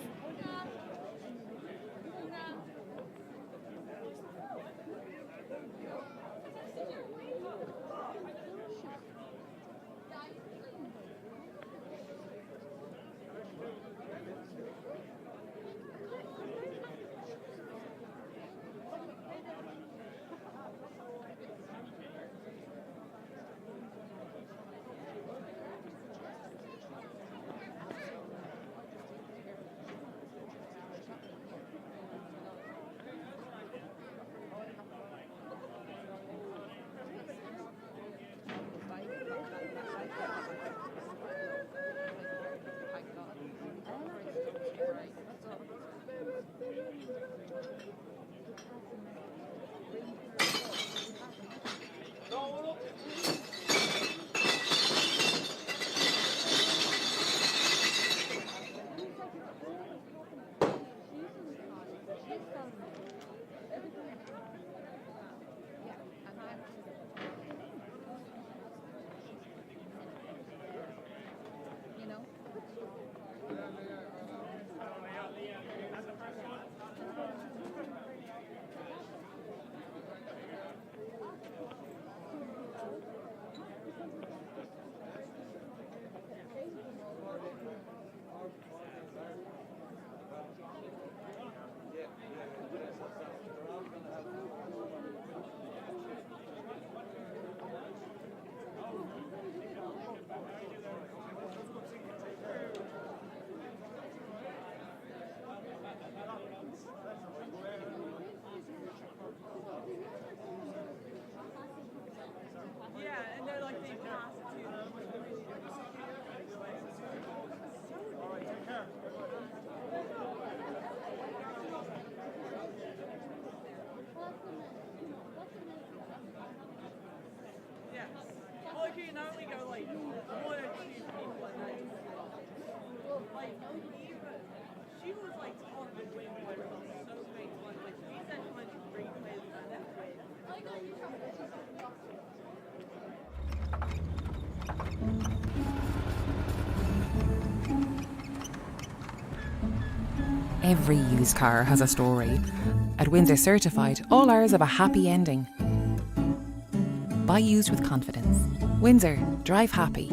Every used car has a story. At Windsor Certified, all ours have a happy ending. Buy used with confidence. Windsor, drive happy.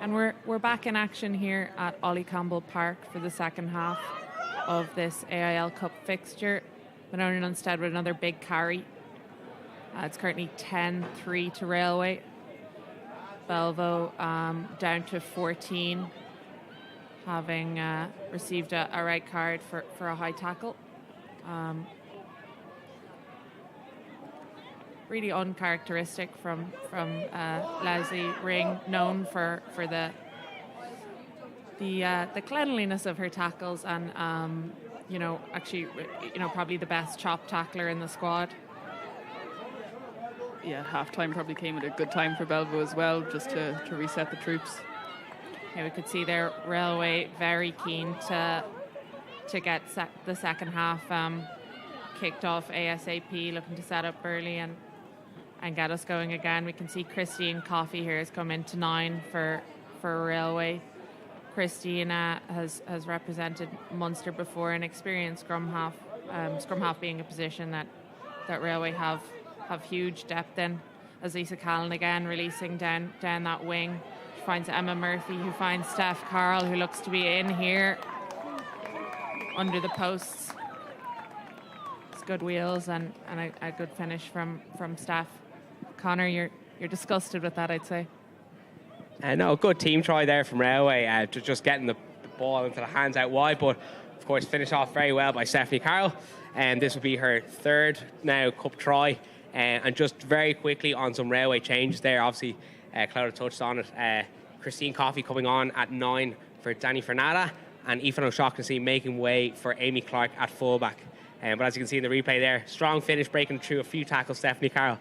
And we're back in action here at Ollie Campbell Park for the second half of this AIL Cup fixture. Benoni Unstead with another big carry. It's currently 10-3 to Railway. Belvo down to 14, having received a red card for a high tackle. Really uncharacteristic from Leslie Ring, known for the cleanliness of her tackles and probably the best chop tackler in the squad. Yeah, half-time probably came at a good time for Belvo as well, just to reset the troops. Yeah, we could see there Railway very keen to get the second half kicked off ASAP, looking to set up early and get us going again. We can see Christine Coffey here has come into 9 for Railway. Christine has represented Munster before, an experienced scrum half being a position that Railway have huge depth in. As Lisa Callan again releasing down that wing. She finds Emma Murphy, who finds Steph Carroll, who looks to be in here under the posts. It's good wheels and a good finish from Steph. Connor, you're disgusted with that, I'd say. No, good team try there from Railway, just getting the ball into the hands out wide, but of course finished off very well by Stephanie Carroll. And this will be her third now cup try. And just very quickly on some Railway changes there, obviously Clodagh touched on it. Christine Coffey coming on at 9 for Danny Fernada, and Aoife O'Shaughnessy making way for Amy Clark at fullback. But as you can see in the replay there, strong finish, breaking through a few tackles. Stephanie Carroll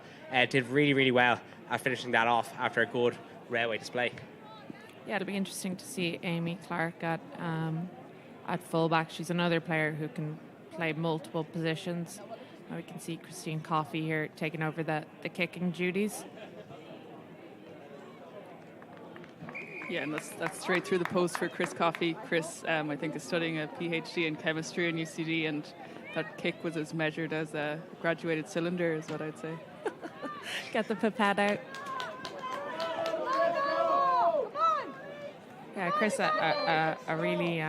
did really, really well at finishing that off after a good Railway display. Yeah, it'll be interesting to see Amy Clark at fullback. She's another player who can play multiple positions. We can see Christine Coffey here taking over the kicking duties. Yeah, and that's straight through the post for Chris Coffey. Chris, I think, is studying a PhD in chemistry in UCD, and that kick was as measured as a graduated cylinder, is what I'd say. Get the pipette out. Yeah, Chris, a really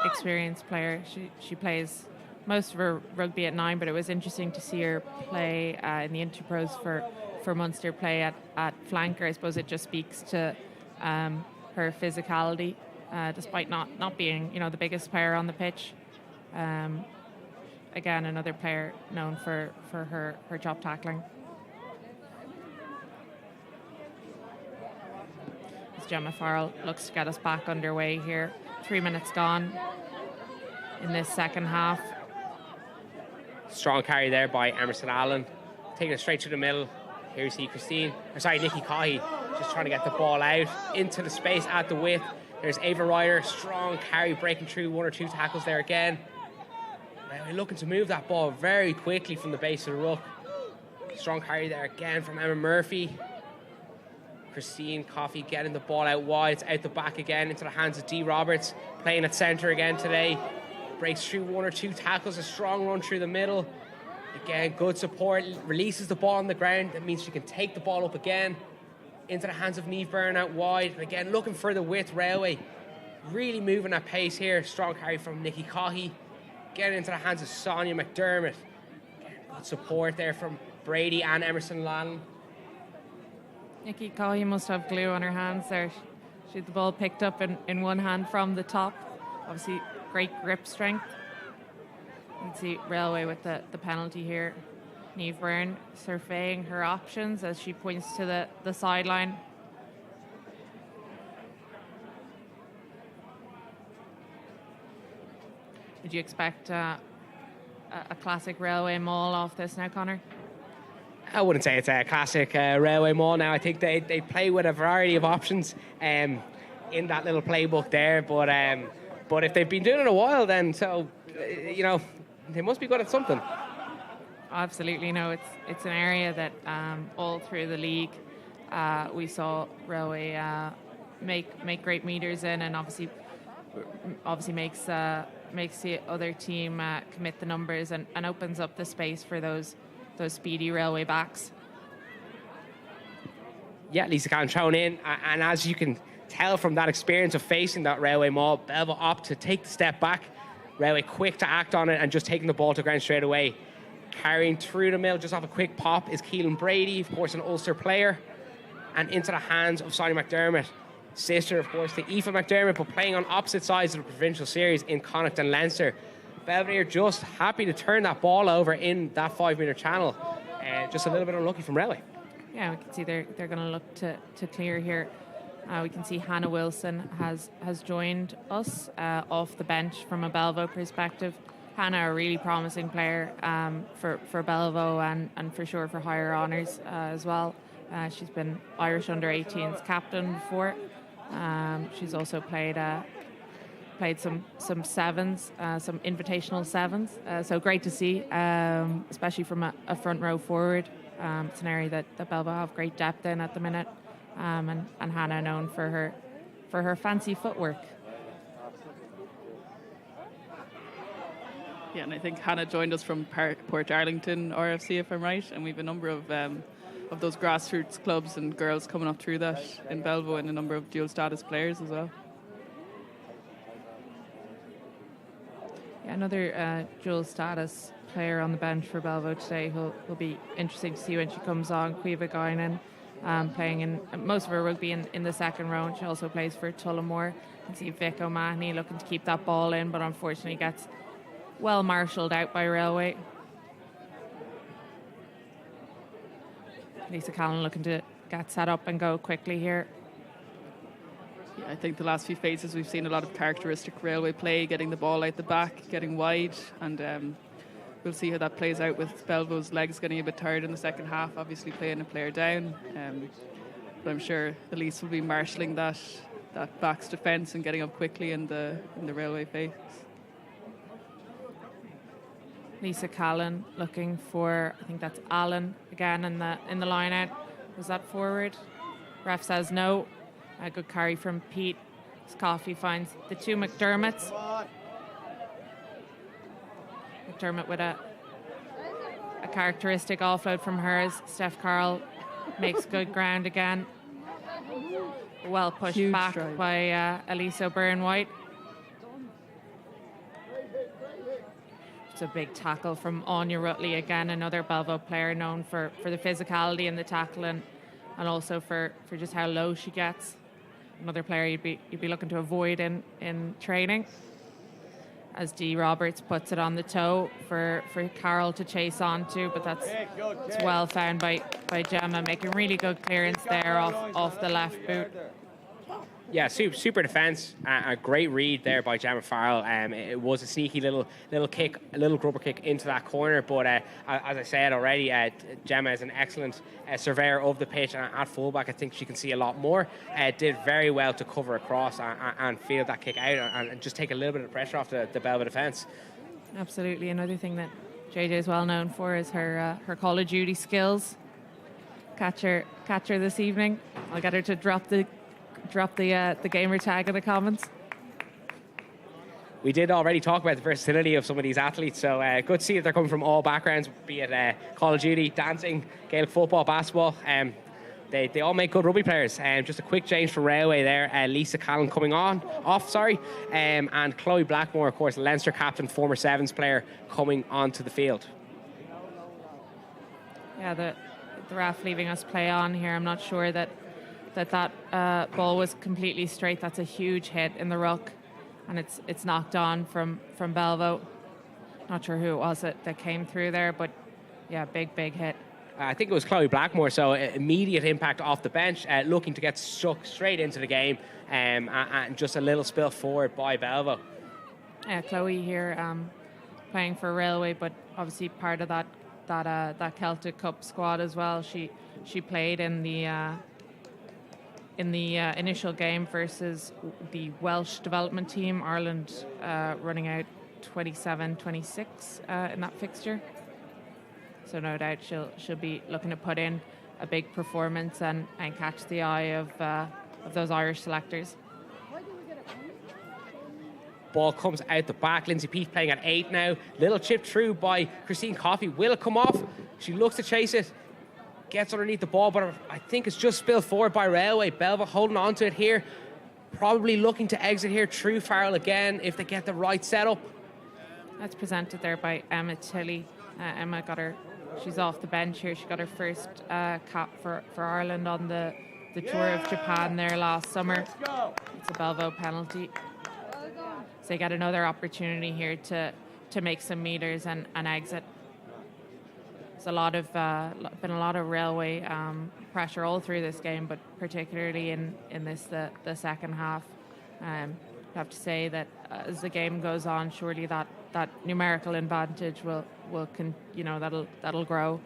experienced player. She plays most of her rugby at 9, but it was interesting to see her play in the Interpros for Munster, play at flanker. I suppose it just speaks to her physicality, despite not being the biggest player on the pitch. Again, another player known for her job tackling. As Gemma Farrell looks to get us back underway here. 3 minutes gone in this second half. Strong carry there by Emerson Allen, taking it straight to the middle. Here you see Nikki Cahy just trying to get the ball out into the space at the width. There's Ava Ryder, strong carry, breaking through 1 or 2 tackles there again. We're looking to move that ball very quickly from the base of the ruck. Strong carry there again from Emma Murphy. Christine Coffey getting the ball out wide. It's out the back again into the hands of Dee Roberts, playing at centre again today. Breaks through 1 or 2 tackles, a strong run through the middle. Again, good support, releases the ball on the ground. That means she can take the ball up again into the hands of Niamh Byrne out wide. And again, looking for the width. Railway really moving at pace here. Strong carry from Nikki Cahy. Getting into the hands of Sonia McDermott. Again, good support there from Brady and Emerson Lannon. Nikki Cahy must have glue on her hands there. She had the ball picked up in one hand from the top. Obviously, great grip strength. You can see Railway with the penalty here. Niamh Byrne surveying her options as she points to the sideline. Would you expect a classic Railway maul off this now, Connor? I wouldn't say it's a classic Railway maul now. I think they play with a variety of options in that little playbook there. But if they've been doing it a while, then they must be good at something. Absolutely, no. It's an area that all through the league we saw Railway make great meters in, and obviously makes the other team commit the numbers and opens up the space for those speedy Railway backs. Yeah, Lisa Callan thrown in, and as you can tell from that experience of facing that Railway maul, Belva opt to take the step back. Railway quick to act on it and just taking the ball to ground straight away. Carrying through the middle, just off a quick pop, is Keelan Brady, of course, an Ulster player, and into the hands of Sonia McDermott, sister, of course, to Aoife McDermott, but playing on opposite sides of the provincial series in Connacht and Leinster. Belvedere just happy to turn that ball over in that 5-metre channel. Just a little bit unlucky from Railway. Yeah, we can see they're going to look to clear here. We can see Hannah Wilson has joined us off the bench from a Belvo perspective. Hannah, a really promising player for Belvo and for sure for higher honours as well. She's been Irish under-18s captain before. She's also played some sevens, some invitational sevens. So great to see, especially from a front row forward. It's an area that Belvo have great depth in at the minute. And Hannah known for her fancy footwork. Yeah, and I think Hannah joined us from Port Arlington RFC, if I'm right, and we have a number of those grassroots clubs and girls coming up through that in Belvo, and a number of dual status players as well. Yeah, another dual status player on the bench for Belvo today who'll be interesting to see when she comes on, Cueva Guinan. Playing in most of her rugby in the second row, and she also plays for Tullamore. You can see Vic O'Mahony looking to keep that ball in, but unfortunately gets well marshalled out by Railway. Lisa Callan looking to get set up and go quickly here. Yeah, I think the last few phases we've seen a lot of characteristic Railway play, getting the ball out the back, getting wide, and we'll see how that plays out with Belvo's legs getting a bit tired in the second half, obviously playing a player down. But I'm sure Elise will be marshalling that back's defence and getting up quickly in the Railway phase. Lisa Callan looking for, I think that's Allen again in the line out. Was that forward? Ref says no. A good carry from Pete. Coffey finds the two McDermotts. McDermott with a characteristic offload from hers. Steph Carl makes good ground again. Well pushed Huge back stride by Elise O'Byrne-White. It's a big tackle from Anya Rutley again, another Belvo player known for the physicality and the tackling, and also for just how low she gets. Another player you'd be looking to avoid in training. As Dee Roberts puts it on the toe for Carol to chase onto, but that's it's well found by Gemma, making really good clearance there off the left boot. Yeah, super defence. A great read there by Gemma Farrell. It was a sneaky little kick, a little grubber kick into that corner. But as I said already, Gemma is an excellent surveyor of the pitch. And at fullback, I think she can see a lot more. Did very well to cover across and field that kick out and just take a little bit of pressure off the Belva defence. Absolutely. Another thing that JJ is well known for is her Call of Duty skills. Catch her this evening. I'll get her to drop the gamer tag in the comments. We did already talk about the versatility of some of these athletes, so good to see that they're coming from all backgrounds, be it Call of Duty, dancing, Gaelic football, basketball. They all make good rugby players. Just a quick change for Railway there. Lisa Callan coming off, and Chloe Blackmore, of course, Leinster captain, former Sevens player, coming onto the field. Yeah, the ref leaving us play on here. I'm not sure that ball was completely straight. That's a huge hit in the ruck, and it's knocked on from Belvo. Not sure who it was that came through there, but yeah, big hit. I think it was Chloe Blackmore, so immediate impact off the bench, looking to get stuck straight into the game, and just a little spill forward by Belvo. Yeah, Chloe here playing for Railway, but obviously part of that Celtic Cup squad as well. She played in the initial game versus the Welsh development team, Ireland running out 27-26 in that fixture. no doubt she'll be looking to put in a big performance and catch the eye of those Irish selectors. Ball comes out the back. Lindsay Peat playing at 8 now. Little chip through by Christine Coffey. Will it come off? She looks to chase it. Gets underneath the ball, but I think it's just spilled forward by Railway. Belva holding on to it here. Probably looking to exit here through Farrell again if they get the right setup. That's presented there by Emma Tilley. Emma got her, she's off the bench here. She got her first cap for Ireland on the tour of Japan there last summer. It's a Belvo penalty. So they get another opportunity here to make some meters and exit. There's been a lot of Railway pressure all through this game, but particularly in this the second half. I have to say that as the game goes on, surely that numerical advantage that'll grow.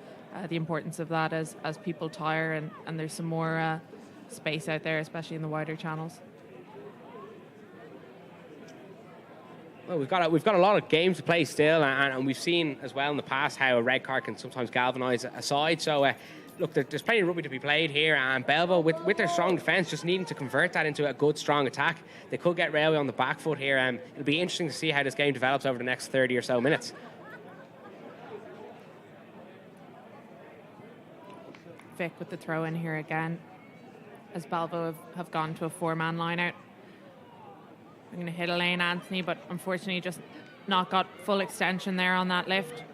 The importance of that as people tire and there's some more space out there, especially in the wider channels. Well, we've got a lot of games to play still, and we've seen as well in the past how a red card can sometimes galvanise a side. So, look, there's plenty of rugby to be played here, and Belvo, with their strong defence, just needing to convert that into a good, strong attack. They could get Railway on the back foot here, and it'll be interesting to see how this game develops over the next 30 or so minutes. Vic with the throw in here again, as Belvo have gone to a 4-man line out. I'm going to hit Elaine Anthony, but unfortunately just not got full extension there on that lift.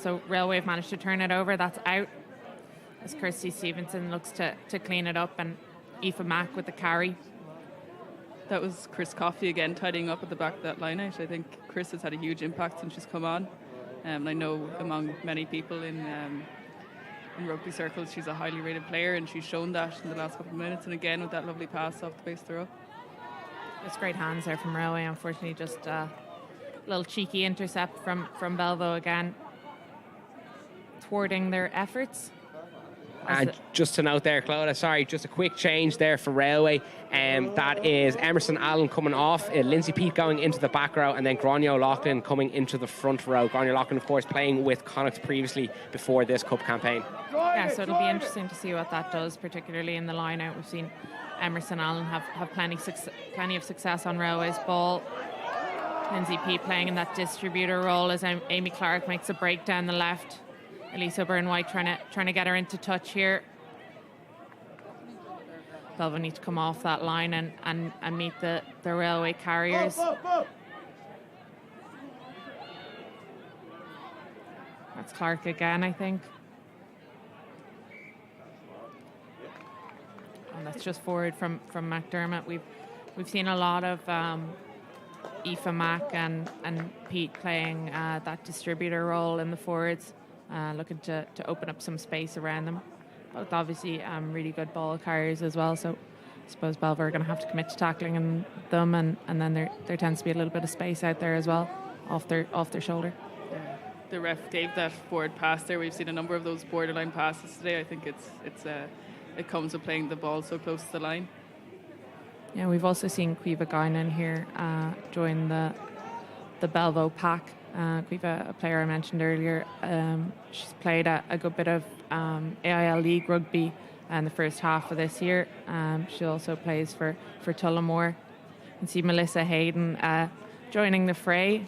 So Railway have managed to turn it over. That's out as Kirsty Stevenson looks to clean it up, and Aoife Mack with the carry. That was Chris Coffey again tidying up at the back of that line out. I think Chris has had a huge impact since she's come on. I know among many people in rugby circles she's a highly rated player, and she's shown that in the last couple of minutes, and again with that lovely pass off the base throw. It's great hands there from Railway. Unfortunately, just a little cheeky intercept from Belvo again, thwarting their efforts. And just to note there, Clodagh, sorry, just a quick change there for Railway. That is Emerson Allen coming off, Lindsay Peat going into the back row, and then Gráinne O'Loughlin coming into the front row. Gráinne O'Loughlin, of course, playing with Connacht previously before this cup campaign. Yeah, so it'll be interesting to see what that does, particularly in the line out. We've seen Emerson Allen have plenty of success on Railway's ball. Lindsay Peat playing in that distributor role as Amy Clark makes a break down the left. Elise O'Byrne-White trying to get her into touch here. Belvo need to come off that line and meet the Railway carriers. That's Clark again, I think. And that's just forward from McDermott. We've seen a lot of Aoife Mack and Pete playing that distributor role in the forwards, looking to open up some space around them. Both obviously really good ball carriers as well, so I suppose Belver are going to have to commit to tackling them, and then there tends to be a little bit of space out there as well, off their shoulder. Yeah. The ref gave that forward pass there. We've seen a number of those borderline passes today. I think it comes with playing the ball so close to the line. Yeah, we've also seen Caoimhe Guinan here join the Belvo pack. Caoimhe, a player I mentioned earlier, she's played a good bit of AIL League rugby in the first half of this year. She also plays for Tullamore. You can see Melissa Hayden joining the fray.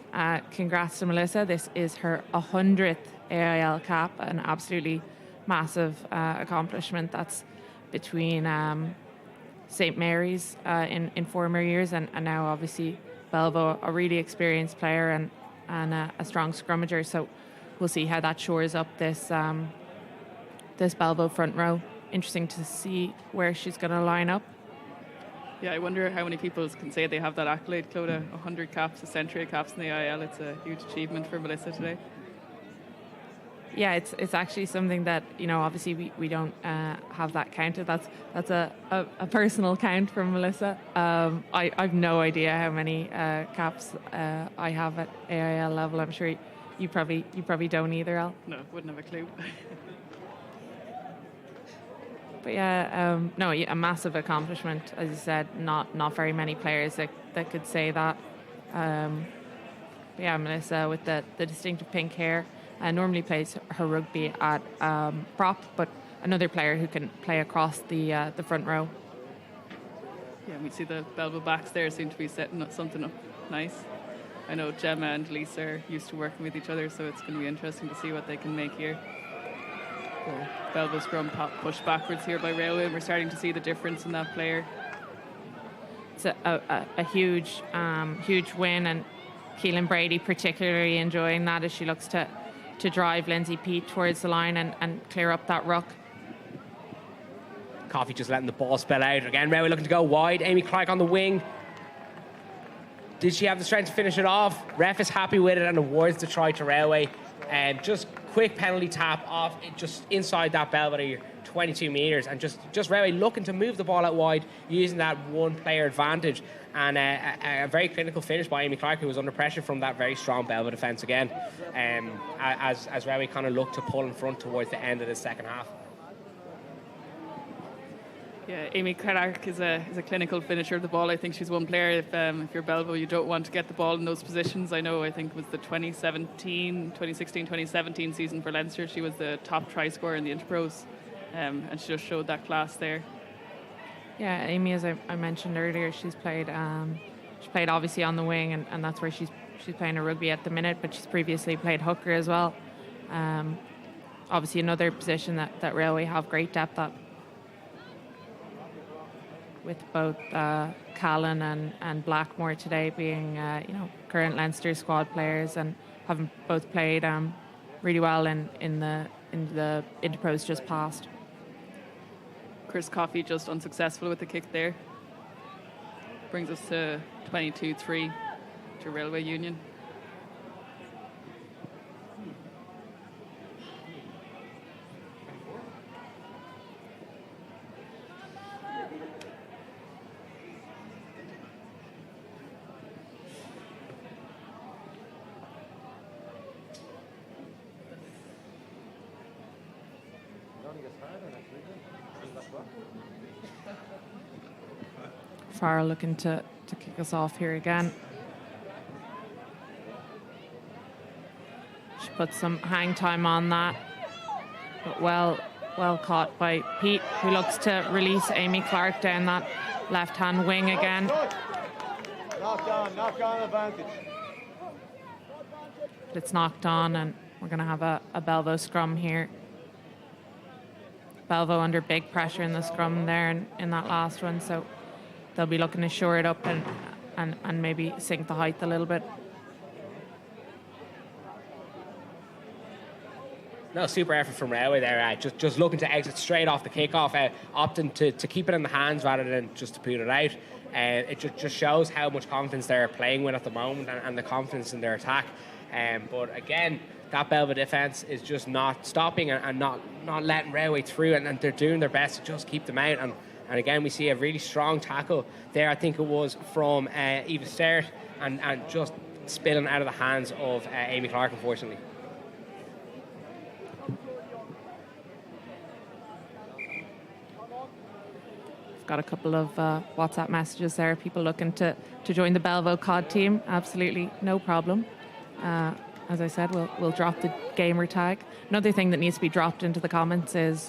Congrats to Melissa. This is her 100th AIL cap, an absolutely massive accomplishment. That's between St. Mary's in former years and now obviously Belvo, a really experienced player and a strong scrummager. So we'll see how that shores up this Belvo front row. Interesting to see where she's going to line up. Yeah, I wonder how many people can say they have that accolade, Clodagh. 100 caps, a century of caps in the AIL. It's a huge achievement for Melissa today. Yeah, it's actually something that, obviously we don't have that counted. That's a personal count from Melissa. I've no idea how many caps I have at AIL level. I'm sure you probably don't either, Al. No, wouldn't have a clue. But yeah, a massive accomplishment. As you said, not very many players that could say that. But yeah, Melissa with the distinctive pink hair. normally plays her rugby at prop, but another player who can play across the front row. Yeah, we see the Belleville backs there seem to be setting up something up nice. I know Gemma and Lisa are used to working with each other, so it's going to be interesting to see what they can make here. Belleville scrum pushed backwards here by Railway, and we're starting to see the difference in that player. It's a huge win, and Keelan Brady particularly enjoying that as she looks to drive Lindsay Peat towards the line and clear up that ruck. Coffey just letting the ball spill out. Again, Railway looking to go wide. Amy Clark on the wing. Did she have the strength to finish it off? Ref is happy with it and awards the try to Railway. Just quick penalty tap off, just inside that Belvedere, 22 metres, and just Railway looking to move the ball out wide, using that one player advantage, and a very clinical finish by Amy Clark, who was under pressure from that very strong Belvedere defence again, as Railway kind of looked to pull in front towards the end of the second half. Yeah, Amy Clark is a clinical finisher of the ball. I think she's one player, if you're Belleville, you don't want to get the ball in those positions. I think it was the 2016-2017 season for Leinster. She was the top try scorer in the Interpros, and she just showed that class there. Yeah, Amy, as I mentioned earlier, she's played obviously on the wing, and that's where she's playing her rugby at the minute, but she's previously played hooker as well. Obviously another position that Railway have great depth at, with both Callan and Blackmore today being current Leinster squad players and having both played really well in the Interpros just past. Chris Coffey just unsuccessful with the kick there. Brings us to 22-3 to Railway Union. Farrell looking to kick us off here again. She put some hang time on that, but well caught by Pete, who looks to release Amy Clark down that left-hand wing again. Knock on advantage. It's knocked on, and we're going to have a Belvo scrum here. Belvo under big pressure in the scrum there in that last one, so they'll be looking to shore it up and maybe sink the height a little bit. No, super effort from Railway there. Just looking to exit straight off the kickoff, opting to keep it in the hands rather than just to put it out. It just shows how much confidence they're playing with at the moment and the confidence in their attack. But again, that Belvedere defence is just not stopping and not letting Railway through, and they're doing their best to just keep them out. And again, we see a really strong tackle there. I think it was from Eva Sterrett, and just spilling out of the hands of Amy Clark, unfortunately. Got a couple of WhatsApp messages there. People looking to join the Belvo COD team. Absolutely no problem. As I said, we'll drop the gamer tag. Another thing that needs to be dropped into the comments is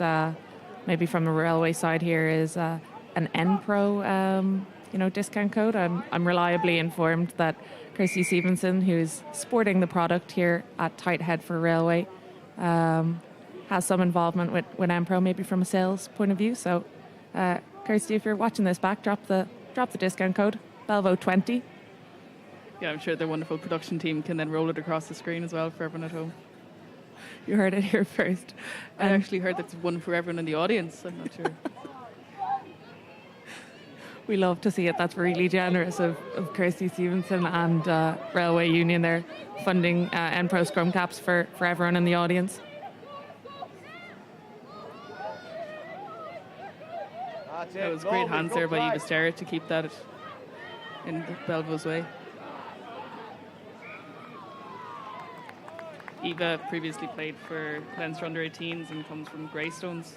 maybe from the Railway side here is an NPro discount code. I'm reliably informed that Kirsty Stevenson, who's sporting the product here at Tight Head for Railway, has some involvement with NPro, maybe from a sales point of view. So Kirsty, if you're watching this back, drop the discount code Belvo20. Yeah, I'm sure the wonderful production team can then roll it across the screen as well for everyone at home. You heard it here first. I actually heard that's one for everyone in the audience. I'm not sure. We love to see it. That's really generous of Kirsty Stevenson and Railway Union there, funding NPro Scrum Caps for everyone in the audience. That was great hands there by Eva Sterrett to keep that in Belvo's way. Eva previously played for Leinster under-18s and comes from Greystones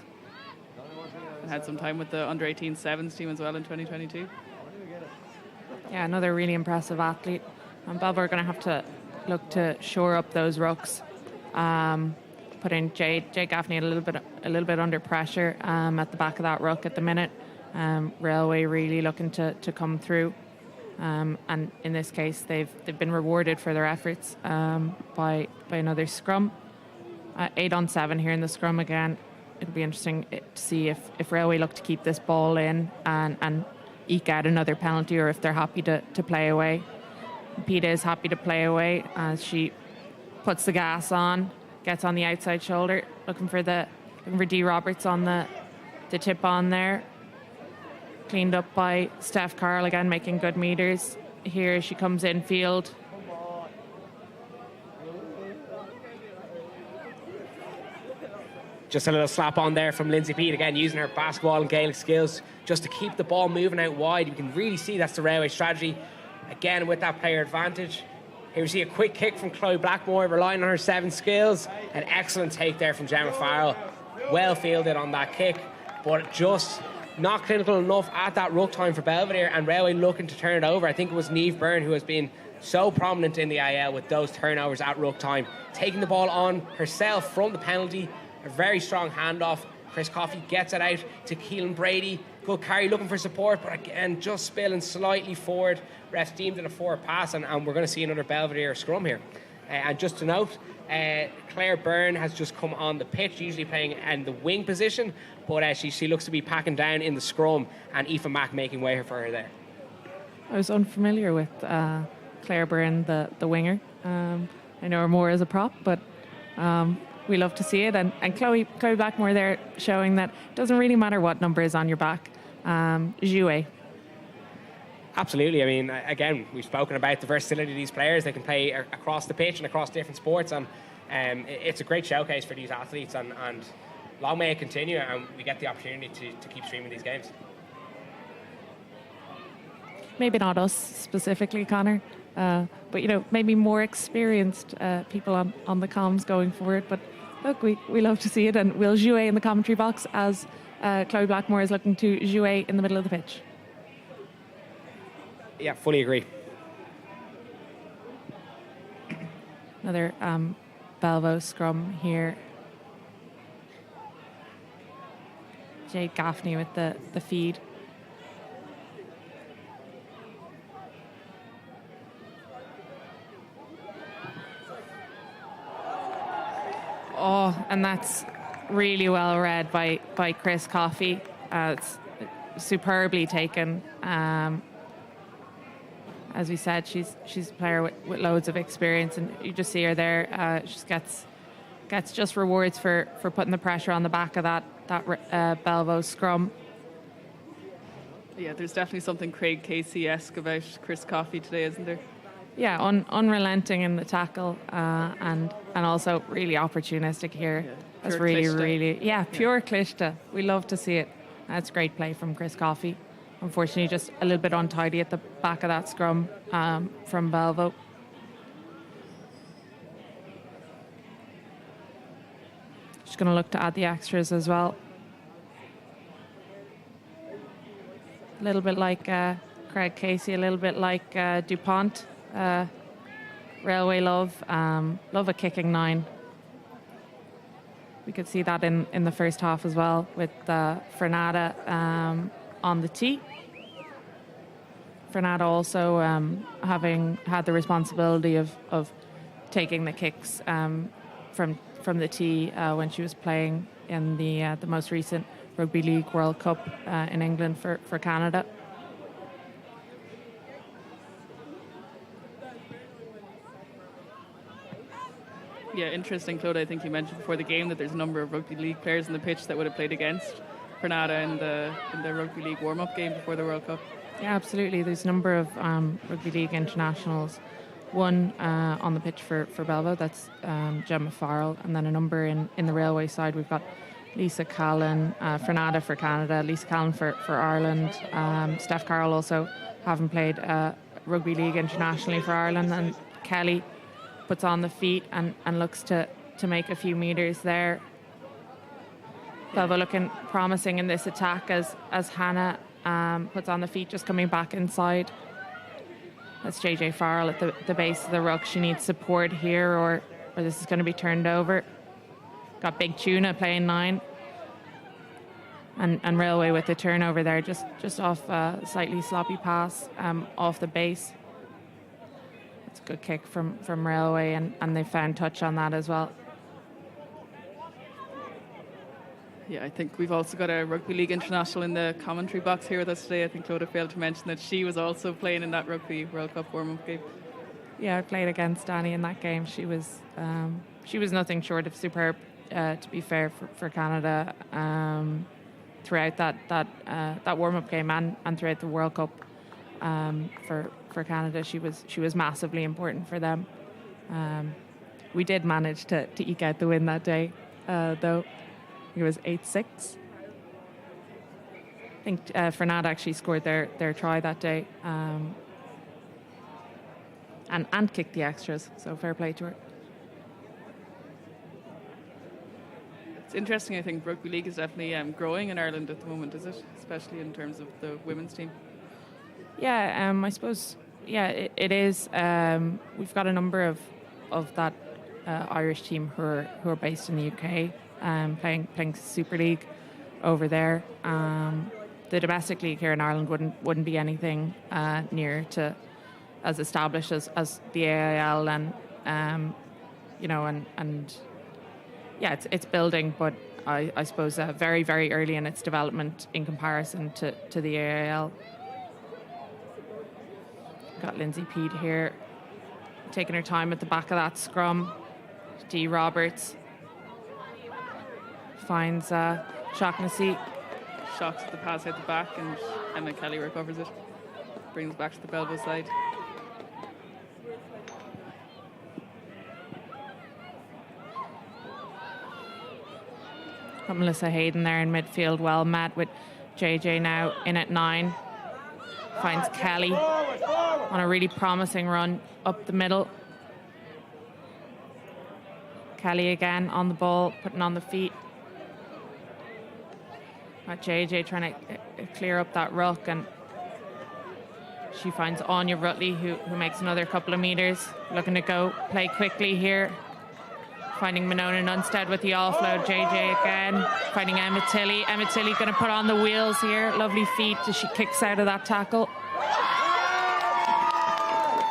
and had some time with the under-18 sevens team as well in 2022. Yeah, another really impressive athlete. And Belvo are going to have to look to shore up those rucks putting Jade Gaffney a little bit under pressure at the back of that ruck at the minute. Railway really looking to come through, and in this case they've been rewarded for their efforts by another scrum. 8 on 7 here in the scrum again. It'll be interesting to see if Railway look to keep this ball in and eke out another penalty, or if they're happy to play away. Peta is happy to play away as she puts the gas on, gets on the outside shoulder, looking for D Roberts on the tip on there. Cleaned up by Steph Carroll again, making good meters. Here she comes in field. Just a little slap on there from Lindsay Peat, again using her basketball and Gaelic skills just to keep the ball moving out wide. You can really see that's the Railway strategy. Again, with that player advantage. Here we see a quick kick from Chloe Blackmore, relying on her 7 skills. An excellent take there from Gemma Farrell. Well fielded on that kick, but just not clinical enough at that ruck time for Belvedere, and Railway looking to turn it over. I think it was Niamh Byrne who has been so prominent in the IL with those turnovers at ruck time. Taking the ball on herself from the penalty. A very strong handoff. Chris Coffey gets it out to Keelan Brady. Good carry, looking for support, but again, just spilling slightly forward. Refs deemed it a forward pass, and we're going to see another Belvedere scrum here. And just to note, Claire Byrne has just come on the pitch, usually playing in the wing position, but she looks to be packing down in the scrum, and Aoife Mack making way for her there. I was unfamiliar with Claire Byrne, the winger. I know her more as a prop, but we love to see it. And Chloe Blackmore there showing that it doesn't really matter what number is on your back. Jouet. Absolutely. I mean, again, we've spoken about the versatility of these players. They can play across the pitch and across different sports, and it's a great showcase for these athletes, and long may it continue, and we get the opportunity to keep streaming these games. Maybe not us specifically, Connor, but maybe more experienced people on the comms going forward. But look, we love to see it, and we'll jouer in the commentary box as Chloe Blackmore is looking to jouer in the middle of the pitch. Yeah, fully agree. Another Belvo scrum here. Jade Gaffney with the feed. Oh, and that's really well read by Chris Coffey. It's superbly taken. As we said, she's a player with loads of experience, and you just see her there. She gets just rewards for putting the pressure on the back of that Belvo scrum. Yeah, there's definitely something Craig Casey-esque about Chris Coffey today, isn't there? Yeah, unrelenting in the tackle, and also really opportunistic here. Yeah, That's clishta. really pure clishta. We love to see it. That's great play from Chris Coffey. Unfortunately, just a little bit untidy at the back of that scrum from Belvo. Just going to look to add the extras as well. A little bit like Craig Casey, a little bit like DuPont. Railway love a kicking 9. We could see that in the first half as well with Fernanda on the tee. Fernanda also having had the responsibility of taking the kicks from the tee when she was playing in the most recent Rugby League World Cup in England for Canada. Yeah, interesting, Claude. I think you mentioned before the game that there's a number of Rugby League players on the pitch that would have played against Fernanda in the Rugby League warm-up game before the World Cup. Yeah, absolutely. There's a number of Rugby League internationals. One on the pitch for Belvo, that's Gemma Farrell, and then a number in the Railway side. We've got Lisa Callan, Fernanda for Canada, Lisa Callan for Ireland, Steph Carroll also having played Rugby League internationally for Ireland, and Kelly puts on the feet and looks to make a few meters there. Belvo looking promising in this attack as Hannah puts on the feet, just coming back inside. That's JJ Farrell at the base of the ruck. She needs support here, or or this is going to be turned over. Got Big Tuna playing 9. And Railway with the turnover there, just off a slightly sloppy pass off the base. It's a good kick from Railway, and they found touch on that as well. Yeah, I think we've also got a Rugby League international in the commentary box here with us today. I think Clodagh failed to mention that she was also playing in that Rugby World Cup warm-up game. Yeah, I played against Danny in that game. She was nothing short of superb, to be fair, for Canada throughout that warm-up game and throughout the World Cup. For Canada, she was massively important for them. We did manage to eke out the win that day, though. It was 8-6. I think Fernand actually scored their try that day, and kicked the extras. So fair play to her. It's interesting. I think Rugby League is definitely growing in Ireland at the moment, is it? Especially in terms of the women's team. Yeah, I suppose. Yeah, it is. We've got a number of that Irish team who are based in the UK. Playing Super League over there. The domestic league here in Ireland wouldn't be anything near to as established as the AIL, and yeah, it's building, but I suppose very, very early in its development in comparison to the AIL. Got Lindsay Peat here taking her time at the back of that scrum. Dee Roberts finds Shaughnessy. Shocks at the pass out the back, and Emma Kelly recovers it. Brings back to the Belvo side. Got Melissa Hayden there in midfield, well met with JJ now in at 9. Finds Kelly on a really promising run up the middle. Kelly again on the ball, putting on the feet. Got JJ trying to clear up that ruck, and she finds Anya Rutley, who makes another couple of meters, looking to go play quickly here. Finding Monona Nunstead with the offload. JJ again finding Emma Tilley. Emma Tilley going to put on the wheels here. Lovely feet as she kicks out of that tackle.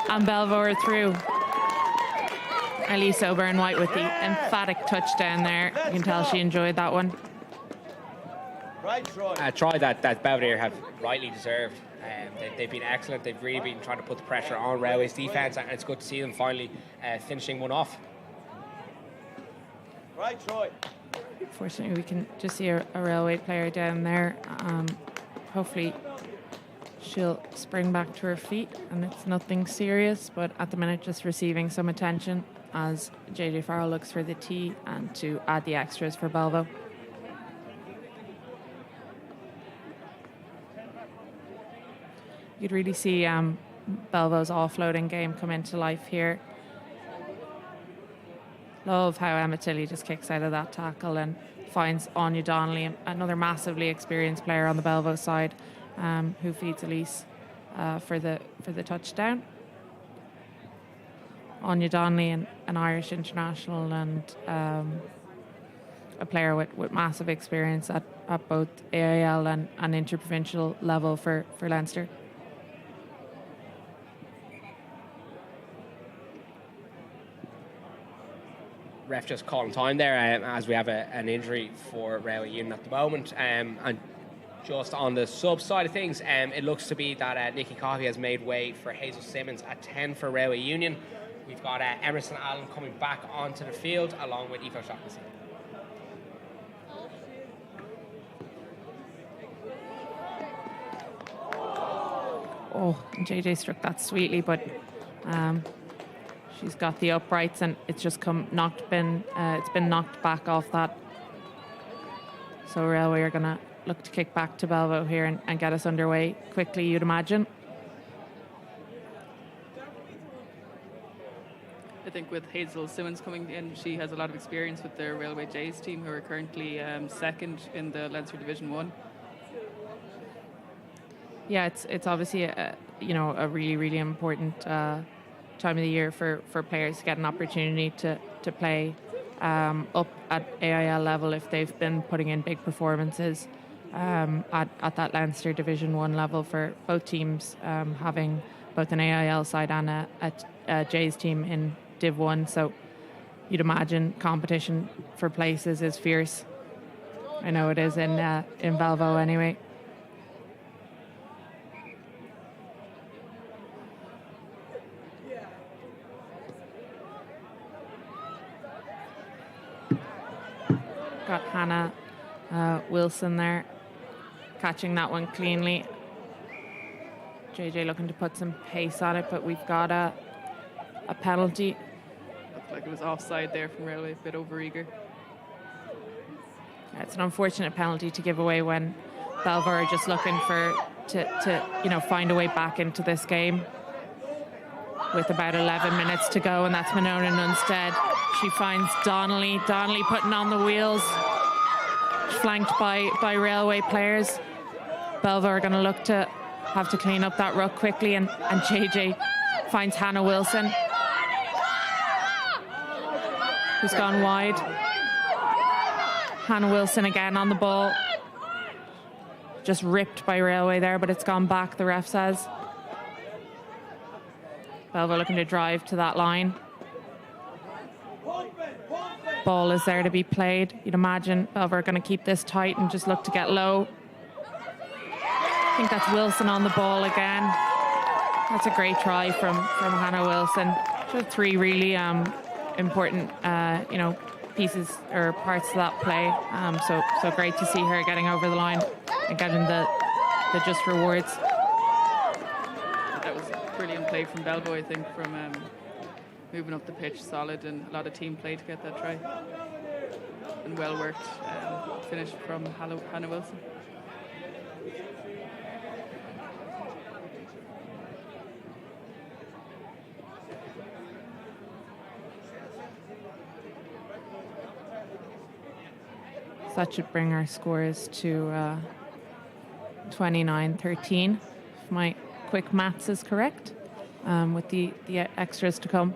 And Belvo are through. Elise O'Byrne-White with the emphatic touchdown there. You can tell she enjoyed that one. A try that Belvedere have rightly deserved. They've been excellent. They've really been trying to put the pressure on Railway's defence, and it's good to see them finally finishing one off. Right, Troy. Fortunately, we can just see a Railway player down there. Hopefully, she'll spring back to her feet, and it's nothing serious, but at the minute, just receiving some attention as JJ Farrell looks for the tee and to add the extras for Belvo. You could really see Belvo's offloading game come into life here. Love how Emma Tilley just kicks out of that tackle and finds Anya Donnelly, another massively experienced player on the Belvo side, who feeds Elise for the touchdown. Anya Donnelly, an Irish international and a player with massive experience at both AIL and interprovincial level for Leinster. Ref just calling time there as we have an injury for Railway Union at the moment. And just on the sub side of things, it looks to be that Nikki Coffey has made way for Hazel Simmons at 10 for Railway Union. We've got Emerson Allen coming back onto the field along with Aoife Shaughnessy. Oh, and JJ struck that sweetly, but she's got the uprights and it's just been knocked back off that. So Railway are going to look to kick back to Belvo here and get us underway quickly, you'd imagine. I think with Hazel Simmons coming in, she has a lot of experience with the Railway Jays team, who are currently second in the Leinster Division 1. Yeah, it's obviously a really, really important time of the year for players to get an opportunity to to play up at AIL level if they've been putting in big performances at that Leinster Division 1 level for both teams, having both an AIL side and a Jay's team in Div 1. So you'd imagine competition for places is fierce. I know it is in Belvo anyway. Got Hannah Wilson there, catching that one cleanly. JJ looking to put some pace on it, but we've got a penalty. Looked like it was offside there from Railway, a bit overeager. Yeah, it's an unfortunate penalty to give away when Belvoir are just looking to find a way back into this game. With about 11 minutes to go, and that's Monona Nunstead. She finds Donnelly. Donnelly putting on the wheels, flanked by Railway players. Belvoir are going to look to have to clean up that ruck quickly, and JJ finds Hannah Wilson, who's gone wide. Hannah Wilson again on the ball. Just ripped by Railway there, but it's gone back, the ref says. Belvoir looking to drive to that line. Ball is there to be played. You'd imagine Belvoir are going to keep this tight and just look to get low. I think that's Wilson on the ball again. That's a great try from Hannah Wilson. She had 3 really important pieces or parts of that play. So great to see her getting over the line and getting the just rewards. That was brilliant play from Belvo, I think, from moving up the pitch solid, and a lot of team play to get that try. And well worked finish from Hannah Wilson. That should bring our scores to 29-13, if my quick maths is correct, with the extras to come.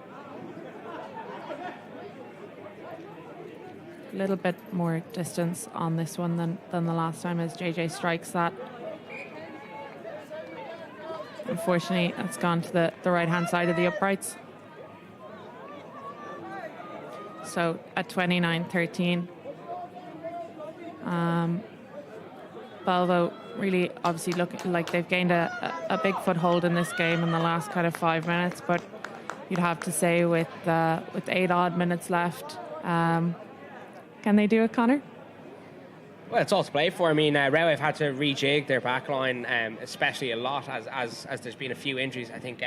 A little bit more distance on this one than the last time as JJ strikes that. Unfortunately, it's gone to the right-hand side of the uprights. So at 29-13, Belvo really obviously looking like they've gained a big foothold in this game in the last kind of 5 minutes, but you'd have to say with 8 odd minutes left, can they do it, Connor? Well, it's all to play for. I mean, Railway have had to rejig their backline, especially a lot as there's been a few injuries. I think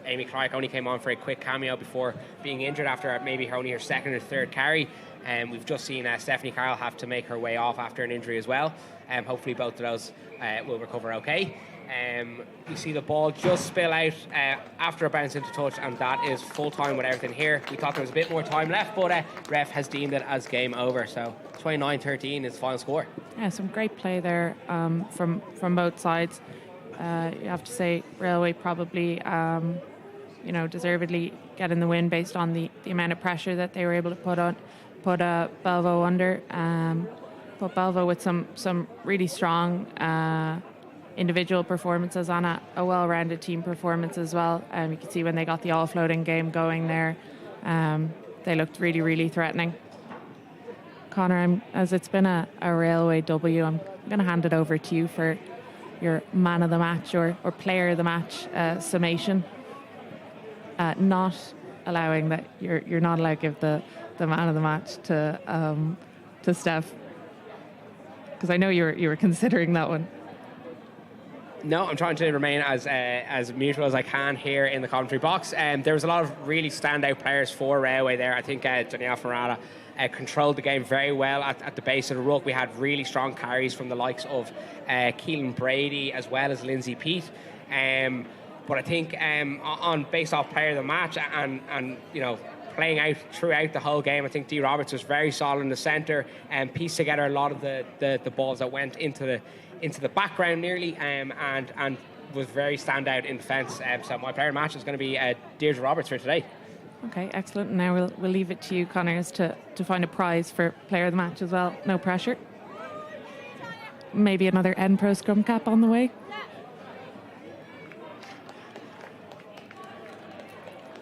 Amy Clark only came on for a quick cameo before being injured after maybe only her second or third carry. We've just seen Stephanie Carroll have to make her way off after an injury as well. Hopefully both of those will recover okay. We see the ball just spill out after a bounce into touch, and that is full time with everything here. We thought there was a bit more time left, but ref has deemed it as game over. So 29-13 is the final score. Yeah, some great play there from both sides. You have to say Railway probably deservedly getting the win based on the amount of pressure that they were able to put Belvo under. But Belvo with some really strong individual performances and a well-rounded team performance as well. You can see when they got the offloading game going there, they looked really, really threatening. Connor, as it's been a Railway W, I'm going to hand it over to you for your man of the match or player of the match summation. Not allowing that you're not allowed to give the man of the match to Steph, because I know you were considering that one. No, I'm trying to remain as neutral as I can here in the commentary box. There was a lot of really standout players for Railway there. I think Danielle Ferrara controlled the game very well at the base of the ruck. We had really strong carries from the likes of Keelan Brady as well as Lindsay Peat. But I think based off player of the match and playing out throughout the whole game, I think Dee Roberts was very solid in the centre and pieced together a lot of the balls that went into the background nearly, and was very standout in defence. So my player of the match is going to be Deirdre Roberts for today. Okay, excellent. Now we'll leave it to you, Connors, to find a prize for player of the match as well. No pressure. Maybe another N Pro scrum cap on the way.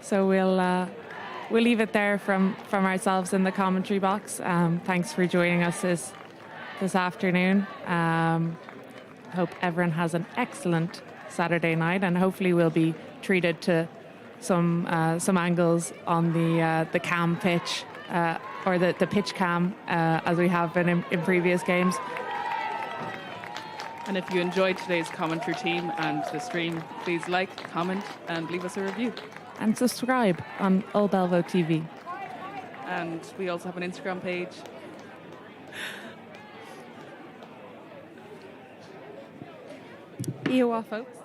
So we'll leave it there from ourselves in the commentary box. Thanks for joining us this afternoon. Hope everyone has an excellent Saturday night, and hopefully we'll be treated to some angles on the cam pitch or the pitch cam as we have been in previous games. And if you enjoyed today's commentary team and the stream, please like, comment, and leave us a review. And subscribe on Old Belvedere TV. And we also have an Instagram page. Iowa, folks.